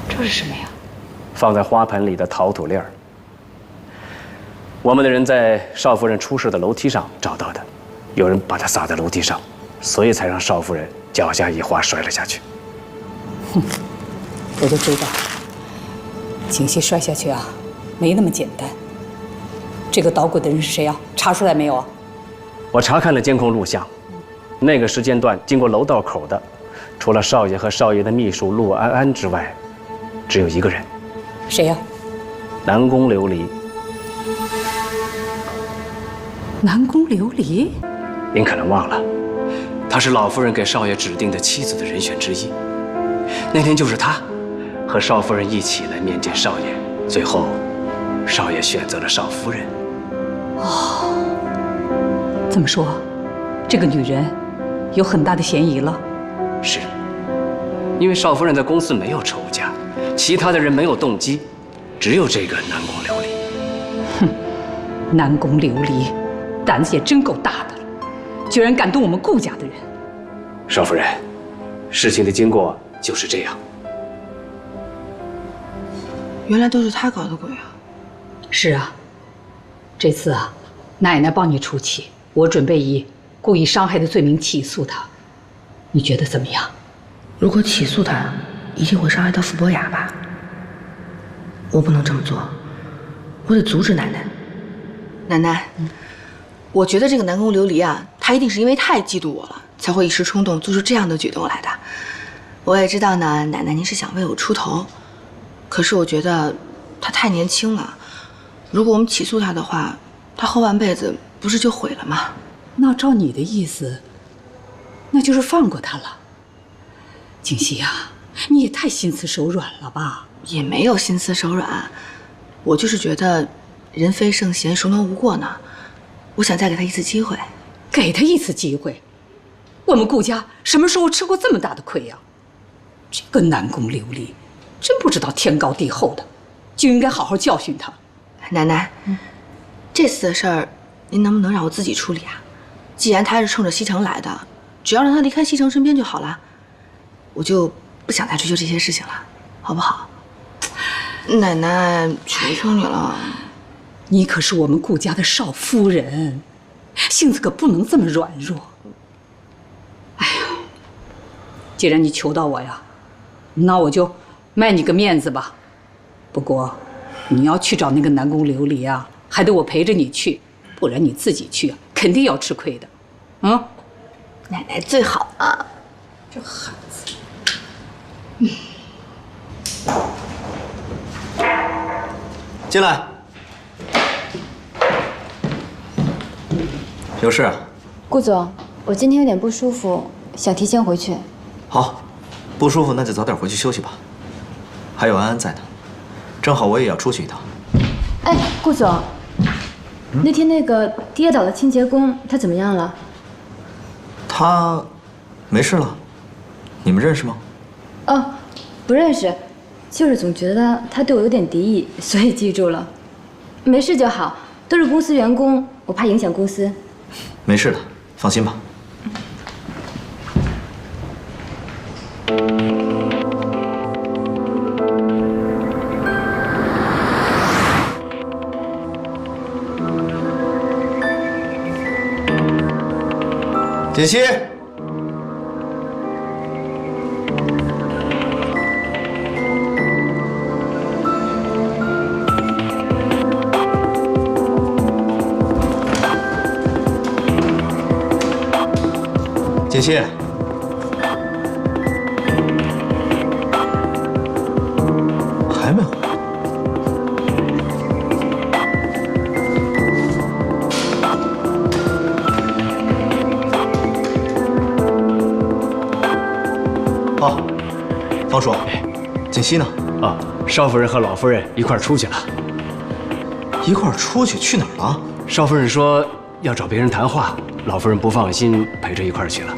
这是什么呀？放在花盆里的陶土粒儿，我们的人在少夫人出事的楼梯上找到的，有人把它撒在楼梯上，所以才让少夫人脚下一滑摔了下去。哼，我就知道，景熙摔下去啊，没那么简单。这个捣鬼的人是谁啊？查出来没有啊？我查看了监控录像。那个时间段经过楼道口的，除了少爷和少爷的秘书陆安安之外，只有一个人。谁呀？南宫琉璃。南宫琉璃？您可能忘了，她是老夫人给少爷指定的妻子的人选之一。那天就是她，和少夫人一起来面见少爷，最后，少爷选择了少夫人。哦，这么说，这个女人有很大的嫌疑了。是，因为少夫人在公司没有仇家，其他的人没有动机，只有这个南宫琉璃。哼，南宫琉璃，胆子也真够大的了，居然敢动我们顾家的人。少夫人，事情的经过就是这样。原来都是他搞的鬼啊！是啊，这次啊，奶奶帮你出气，我准备以故意伤害的罪名起诉他，你觉得怎么样？如果起诉他，一定会伤害到傅博雅吧？我不能这么做，我得阻止奶奶。奶奶，我觉得这个南宫琉璃啊，他一定是因为太嫉妒我了，才会一时冲动做出这样的举动来的。我也知道呢，奶奶您是想为我出头，可是我觉得他太年轻了，如果我们起诉他的话，他后半辈子不是就毁了吗？那照你的意思，那就是放过他了。锦溪呀，你也太心慈手软了吧？也没有心慈手软，我就是觉得人非圣贤，孰能无过呢？我想再给他一次机会。给他一次机会？我们顾家什么时候吃过这么大的亏呀？这个南宫琉璃，真不知道天高地厚的，就应该好好教训他。奶奶，这次的事儿，您能不能让我自己处理啊？既然他是冲着西城来的，只要让他离开西城身边就好了，我就不想再追究这些事情了，好不好？奶奶，求求你了，你可是我们顾家的少夫人，性子可不能这么软弱。哎呀，既然你求到我呀，那我就卖你个面子吧。不过，你要去找那个南宫琉璃啊，还得我陪着你去，不然你自己去啊，肯定要吃亏的。嗯，奶奶最好了。这孩子，进来。有事啊？顾总，我今天有点不舒服，想提前回去。好，不舒服那就早点回去休息吧。还有安安在呢，正好我也要出去一趟。哎，顾总，那天那个跌倒的清洁工，他怎么样了？他没事了。你们认识吗？哦，不认识，就是总觉得他对我有点敌意，所以记住了。没事就好，都是公司员工，我怕影响公司。没事的，放心吧。锦溪，锦溪，还没回来。哦，方叔，锦溪呢？啊，少夫人和老夫人一块儿出去了。一块儿出去？去哪儿了？少夫人说要找别人谈话，老夫人不放心，陪着一块儿去了。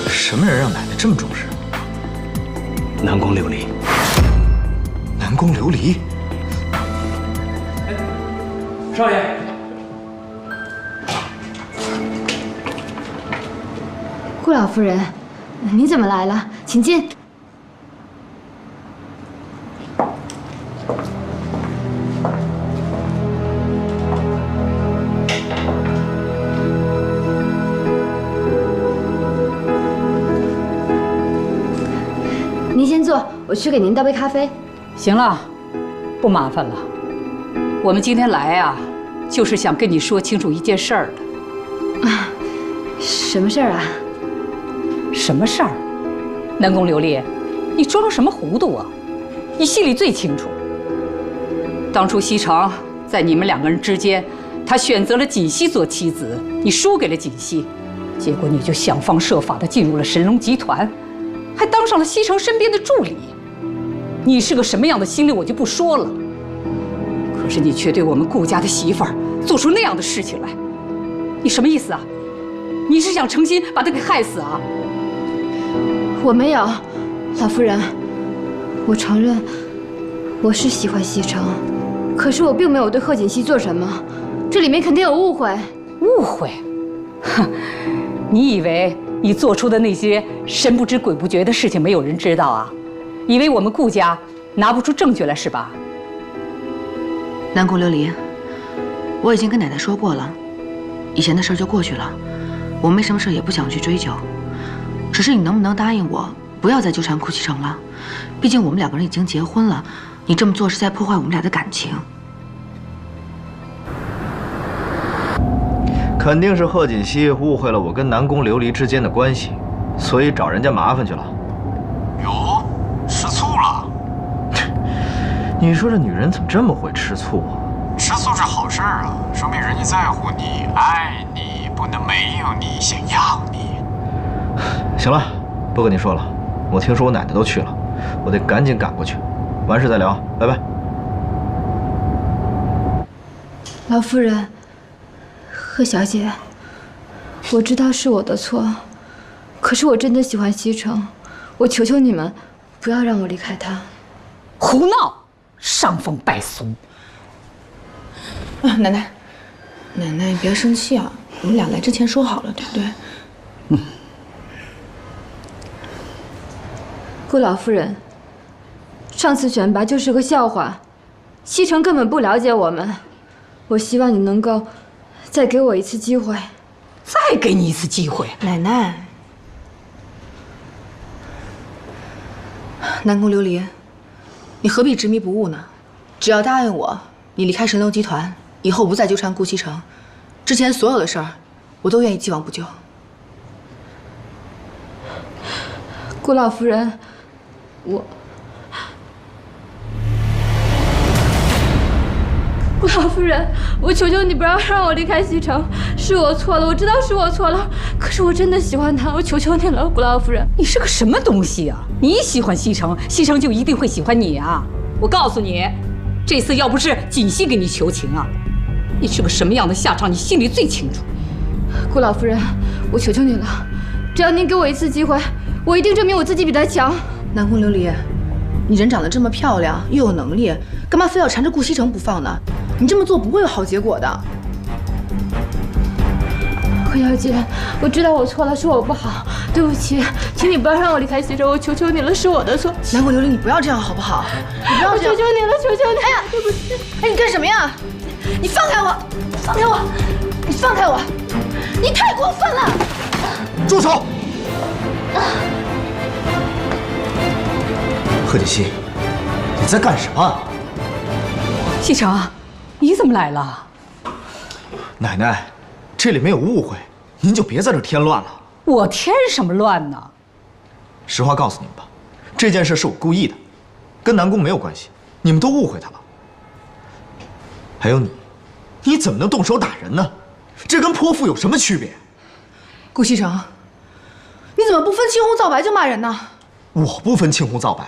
什么人让奶奶这么重视？南宫琉璃。南宫琉璃？少爷。顾老夫人，你怎么来了？请进。您先坐，我去给您倒杯咖啡。行了，不麻烦了。我们今天来啊，就是想跟你说清楚一件事儿的。啊，什么事儿啊？什么事儿？南宫琉璃，你装什么糊涂啊？你心里最清楚。当初西城在你们两个人之间，他选择了锦溪做妻子，你输给了锦溪，结果你就想方设法地进入了神龙集团，还当上了西城身边的助理。你是个什么样的心理我就不说了，可是你却对我们顾家的媳妇儿做出那样的事情来，你什么意思啊？你是想诚心把她给害死啊？我没有，老夫人，我承认我是喜欢西城，可是我并没有对贺锦溪做什么，这里面肯定有误会。误会？哼，你以为你做出的那些神不知鬼不觉的事情没有人知道啊？以为我们顾家拿不出证据来是吧？南宫琉璃，我已经跟奶奶说过了，以前的事就过去了，我没什么事也不想去追究。只是你能不能答应我，不要再纠缠顾西城了？毕竟我们两个人已经结婚了，你这么做是在破坏我们俩的感情。肯定是贺锦熙误会了我跟南宫琉璃之间的关系，所以找人家麻烦去了。哟，吃醋了？你说这女人怎么这么会吃醋啊？吃醋是好事啊，说明人家在乎你、爱你，不能没有你，想要你。行了，不跟你说了，我听说我奶奶都去了，我得赶紧赶过去。完事再聊，拜拜。老夫人，贺小姐，我知道是我的错，可是我真的喜欢西城，我求求你们，不要让我离开他。胡闹，伤风败俗。奶奶，你别生气啊，我们俩来之前说好了，对不对？顾老夫人，上次选拔就是个笑话，西城根本不了解我们，我希望你能够再给我一次机会。再给你一次机会，奶奶。南宫琉璃，你何必执迷不悟呢？只要答应我，你离开神龙集团，以后不再纠缠顾西城，之前所有的事儿，我都愿意既往不咎。顾老夫人，顾老夫人，我求求你不要让我离开西城，是我错了，我知道是我错了，可是我真的喜欢他，我求求你了，顾老夫人。你是个什么东西啊？你喜欢西城，西城就一定会喜欢你啊？我告诉你，这次要不是锦溪给你求情啊，你是个什么样的下场，你心里最清楚。顾老夫人，我求求你了，只要您给我一次机会，我一定证明我自己比他强。南宫琉璃，你人长得这么漂亮，又有能力，干嘛非要缠着顾西城不放呢？你这么做不会有好结果的。贺小姐，我知道我错了，是我不好，对不起，请你不要让我离开西城，我求求你了，是我的错。南宫琉璃，你不要这样好不好？你不要这样，我求求你了，求求你！哎呀，对不起！哎，你干什么呀？你放开我！放开我！你放开我！你太过分了！住手！贺锦熙，你在干什么？西城，你怎么来了？奶奶，这里没有误会，您就别在这添乱了。我添什么乱呢？实话告诉你们吧，这件事是我故意的，跟南宫没有关系，你们都误会他了。还有你，你怎么能动手打人呢？这跟泼妇有什么区别？顾西城，你怎么不分青红皂白就骂人呢？我不分青红皂白，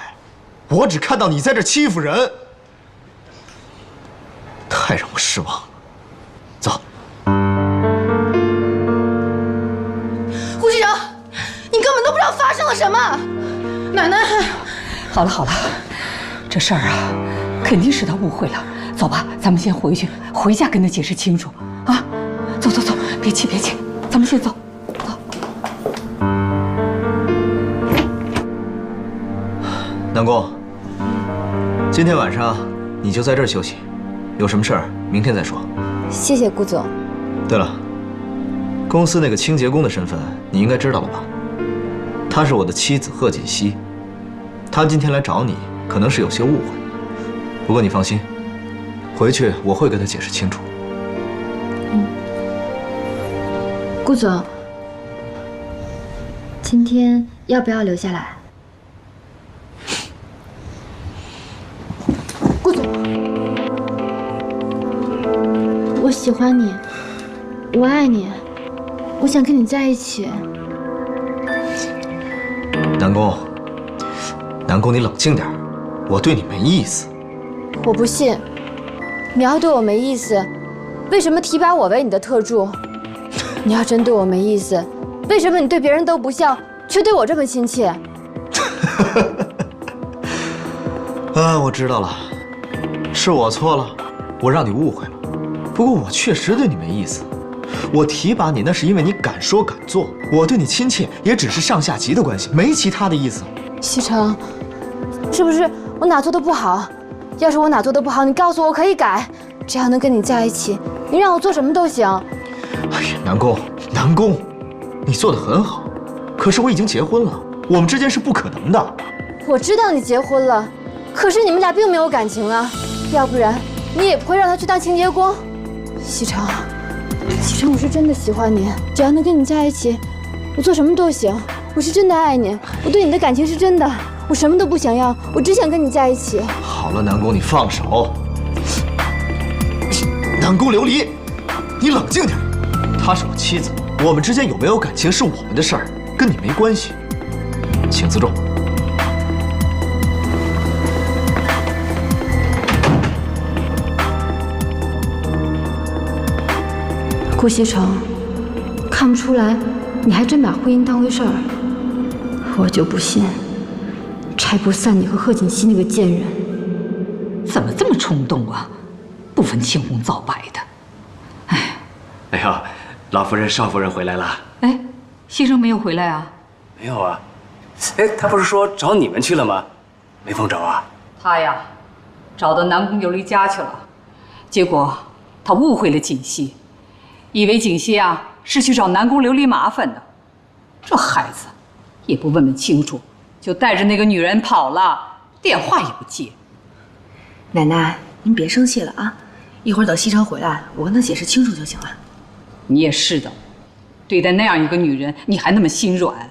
我只看到你在这欺负人，太让我失望了。走。顾西城，你根本都不知道发生了什么。奶奶，好了好了，这事儿啊，肯定是他误会了。走吧，咱们先回去，回家跟他解释清楚啊！走走走，别气别气，咱们先走。南宫，今天晚上你就在这儿休息，有什么事儿明天再说。谢谢顾总。对了，公司那个清洁工的身份你应该知道了吧？她是我的妻子贺锦熙，她今天来找你，可能是有些误会。不过你放心，回去我会跟她解释清楚。顾总，今天要不要留下来？顾总，我喜欢你，我爱你，我想跟你在一起。南宫，南宫，你冷静点，我对你没意思。我不信，你要对我没意思，为什么提拔我为你的特助？你要真对我没意思，为什么你对别人都不像，却对我这么亲切？啊，我知道了，是我错了，我让你误会了。不过我确实对你没意思，我提拔你那是因为你敢说敢做，我对你亲切也只是上下级的关系，没其他的意思。西城，是不是我哪做的不好？要是我哪做的不好，你告诉我，我可以改。只要能跟你在一起，你让我做什么都行。哎呀，南宫，你做的很好，可是我已经结婚了，我们之间是不可能的。我知道你结婚了，可是你们俩并没有感情啊，要不然你也不会让他去当清洁工。西城，我是真的喜欢你，只要能跟你在一起，我做什么都行。我是真的爱你，我对你的感情是真的，我什么都不想要，我只想跟你在一起。好了，南宫，你放手。南宫琉璃，你冷静点。她是我妻子，我们之间有没有感情是我们的事儿，跟你没关系。请自重。顾西城，看不出来，你还真把婚姻当回事儿。我就不信，拆不散你和贺锦熙那个贱人。怎么这么冲动啊？不分青红皂白的。哎呦，老夫人、少夫人回来了。哎，西城没有回来啊？没有啊。哎，他不是说找你们去了吗？没碰着啊？他呀，找到南宫琉璃家去了，结果他误会了锦溪，以为锦溪啊是去找南宫琉璃麻烦的。这孩子也不问问清楚，就带着那个女人跑了，电话也不接。奶奶，您别生气了啊，一会儿等西城回来，我跟他解释清楚就行了。你也是的，对待那样一个女人，你还那么心软，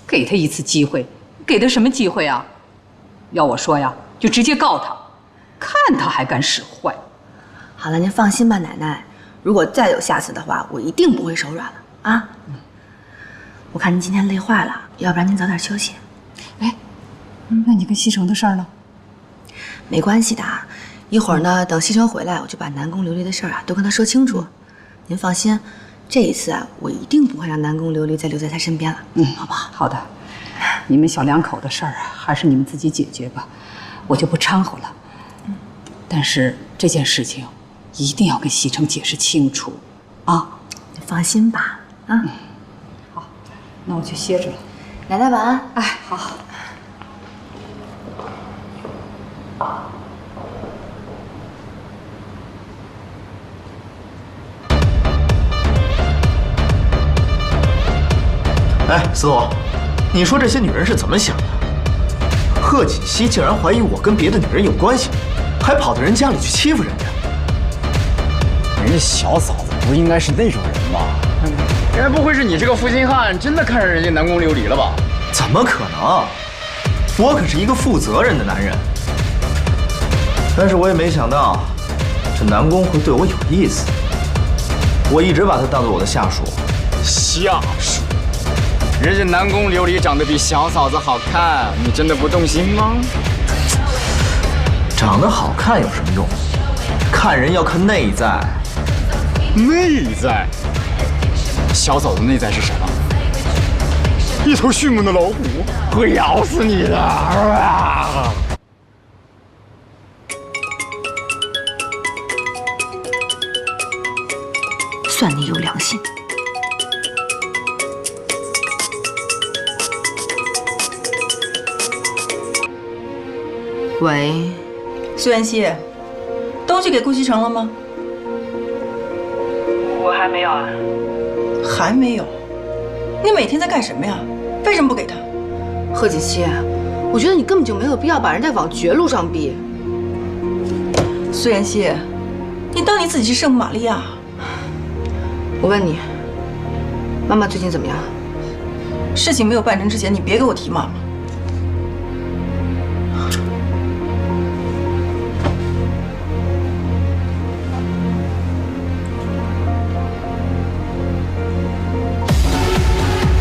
给她一次机会，给她什么机会啊？要我说呀，就直接告她，看她还敢使坏。好了，您放心吧，奶奶，如果再有下次的话，我一定不会手软了啊。我看您今天累坏了，要不然您早点休息。哎，那你跟西城的事儿呢？没关系的，一会儿呢，等西城回来，我就把南宫琉璃的事儿啊都跟他说清楚。您放心，这一次啊，我一定不会让南宫琉璃再留在他身边了。好不好？好的，你们小两口的事儿啊，还是你们自己解决吧，我就不掺和了。但是这件事情一定要跟西城解释清楚，啊！你放心吧，啊。好，那我去歇着了。奶奶晚安。哎，好。哎，司总，你说这些女人是怎么想的？贺锦熙竟然怀疑我跟别的女人有关系，还跑到人家里去欺负人家。人家小嫂子不应该是那种人吧？该不会是你这个负心汉真的看上人家南宫琉璃了吧？怎么可能？我可是一个负责任的男人。但是我也没想到，这南宫会对我有意思。我一直把他当做我的下属。下属？人家南宫琉璃长得比小嫂子好看，你真的不动心吗？长得好看有什么用？看人要看内在。内在？小嫂子内在是什么？一头迅猛的老虎，会咬死你的！算你有良心。喂，苏妍希，东西给顾西城了吗？我还没有啊。还没有？你每天在干什么呀？为什么不给他？贺锦熙，我觉得你根本就没有必要把人家往绝路上逼。苏妍希，你当你自己是圣母玛利亚？我问你，妈妈最近怎么样？事情没有办成之前，你别给我提妈妈。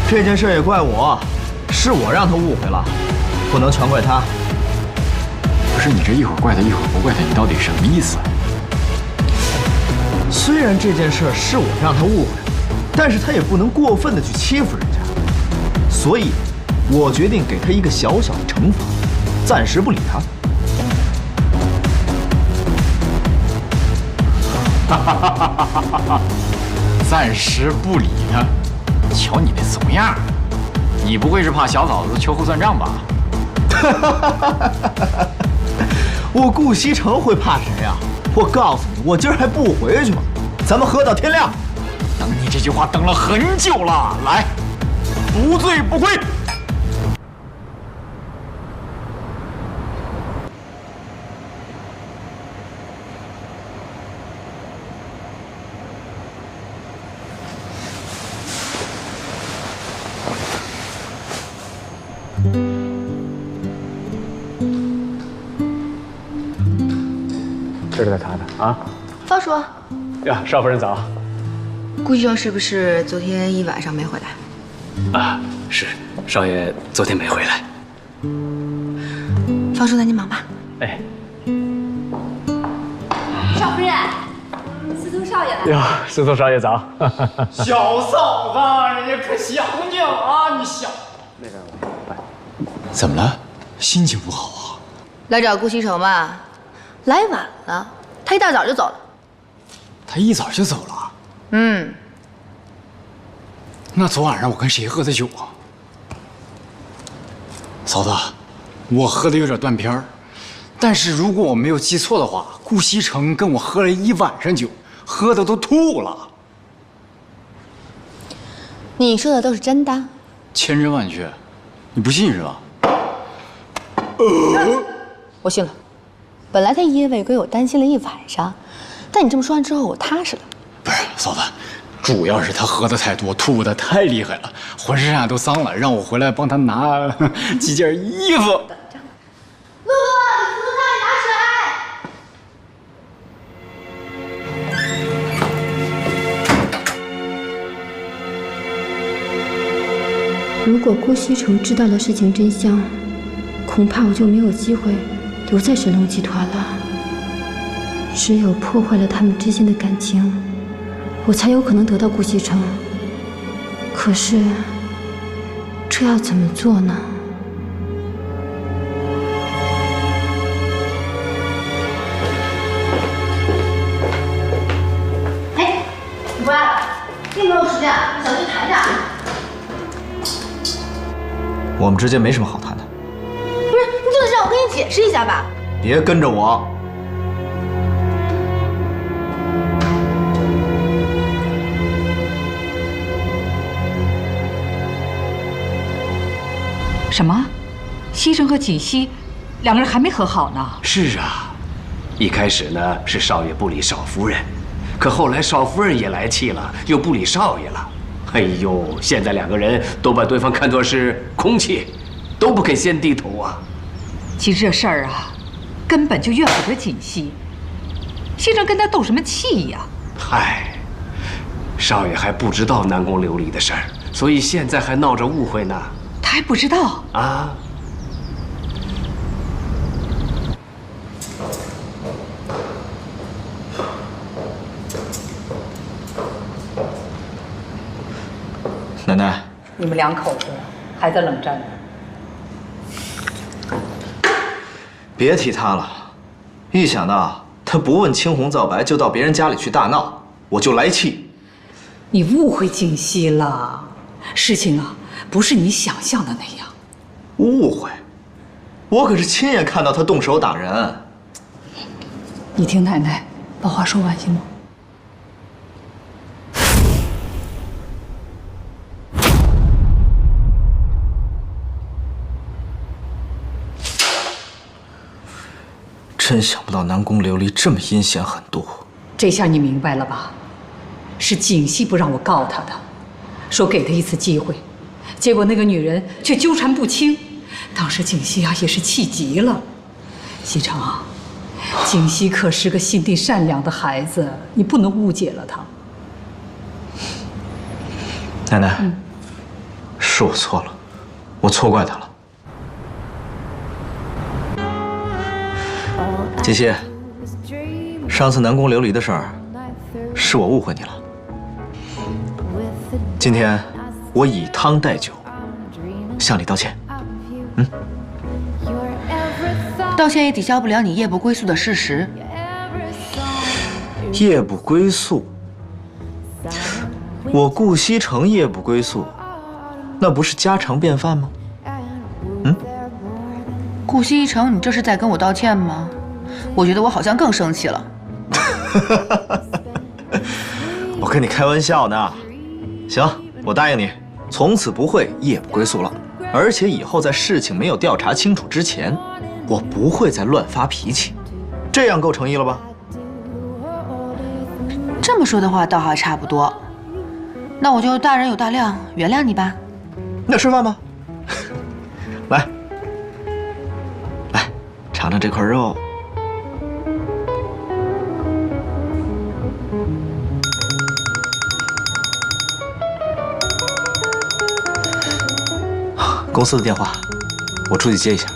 这件事也怪我，是我让他误会了，不能全怪他。不是你这一会儿怪他，一会儿不怪他，你到底什么意思？虽然这件事是我让他误会了，但是他也不能过分的去欺负人家，所以，我决定给他一个小小的惩罚，暂时不理他。暂时不理他。瞧你那怂样，你不会是怕小嫂子秋后算账吧？我顾西城会怕谁呀？我告诉你，我今儿还不回去吗？咱们喝到天亮。等你这句话等了很久了，来，不醉不归。这是在他的啊。方叔，呀，少夫人早。顾西城是不是昨天一晚上没回来？啊，是，少爷昨天没回来。方叔，那你忙吧。哎，少夫人，司徒少爷来了。哟，司徒少爷早。小嫂子，人家可想你了啊！你想那个，怎么了？心情不好啊？来找顾西城嘛，来晚了，他一大早就走了。他一早就走了。嗯，那昨晚上我跟谁喝的酒啊？嫂子，我喝的有点断片儿，但是如果我没有记错的话，顾西城跟我喝了一晚上酒，喝的都吐了。你说的都是真的？千真万确，你不信是吧？我信了。本来他一夜未归，我担心了一晚上，但你这么说完之后，我踏实了。不是，嫂子，主要是他喝的太多，吐的太厉害了，浑身上下都脏了，让我回来帮他拿几件衣服。露露，给司徒少爷拿水。如果顾西城知道了事情真相，恐怕我就没有机会留在神龙集团了。只有破坏了他们之间的感情，我才有可能得到顾西城。可是，这要怎么做呢？哎，你回来了，并没有时间，小心谈着。我们之间没什么好谈的。不是，你就得让我跟你解释一下吧。别跟着我。什么？西城和锦溪两个人还没和好呢？是啊，一开始呢是少爷不理少夫人，可后来少夫人也来气了，又不理少爷了。哎呦，现在两个人都把对方看作是空气，都不肯先低头啊。其实这事儿啊，根本就怨不得锦溪。西城跟他斗什么气呀？嗨，少爷还不知道南宫琉璃的事儿，所以现在还闹着误会呢。他还不知道啊？奶奶，你们两口子还在冷战呢。别提他了，一想到他不问青红皂白就到别人家里去大闹，我就来气。你误会锦溪了，事情啊不是你想象的那样。误会？我可是亲眼看到他动手打人。你听奶奶把话说完行吗？真想不到南宫琉璃这么阴险狠毒。这下你明白了吧？是锦溪不让我告他的，说给他一次机会，结果那个女人却纠缠不清。当时锦溪啊也是气极了。西城啊，锦溪可是个心地善良的孩子，你不能误解了她。奶奶，是我错了，我错怪他了。锦溪，上次南宫琉璃的事儿，是我误会你了。今天我以汤代酒，向你道歉。道歉也抵消不了你夜不归宿的事实。夜不归宿，我顾西城夜不归宿，那不是家常便饭吗？顾西城，你这是在跟我道歉吗？我觉得我好像更生气了。我跟你开玩笑呢。行，我答应你，从此不会夜不归宿了。而且以后在事情没有调查清楚之前，我不会再乱发脾气。这样够诚意了吧？这么说的话，倒还差不多。那我就大人有大量，原谅你吧。那吃饭吧。来，来，尝尝这块肉。公司的电话，我出去接一下。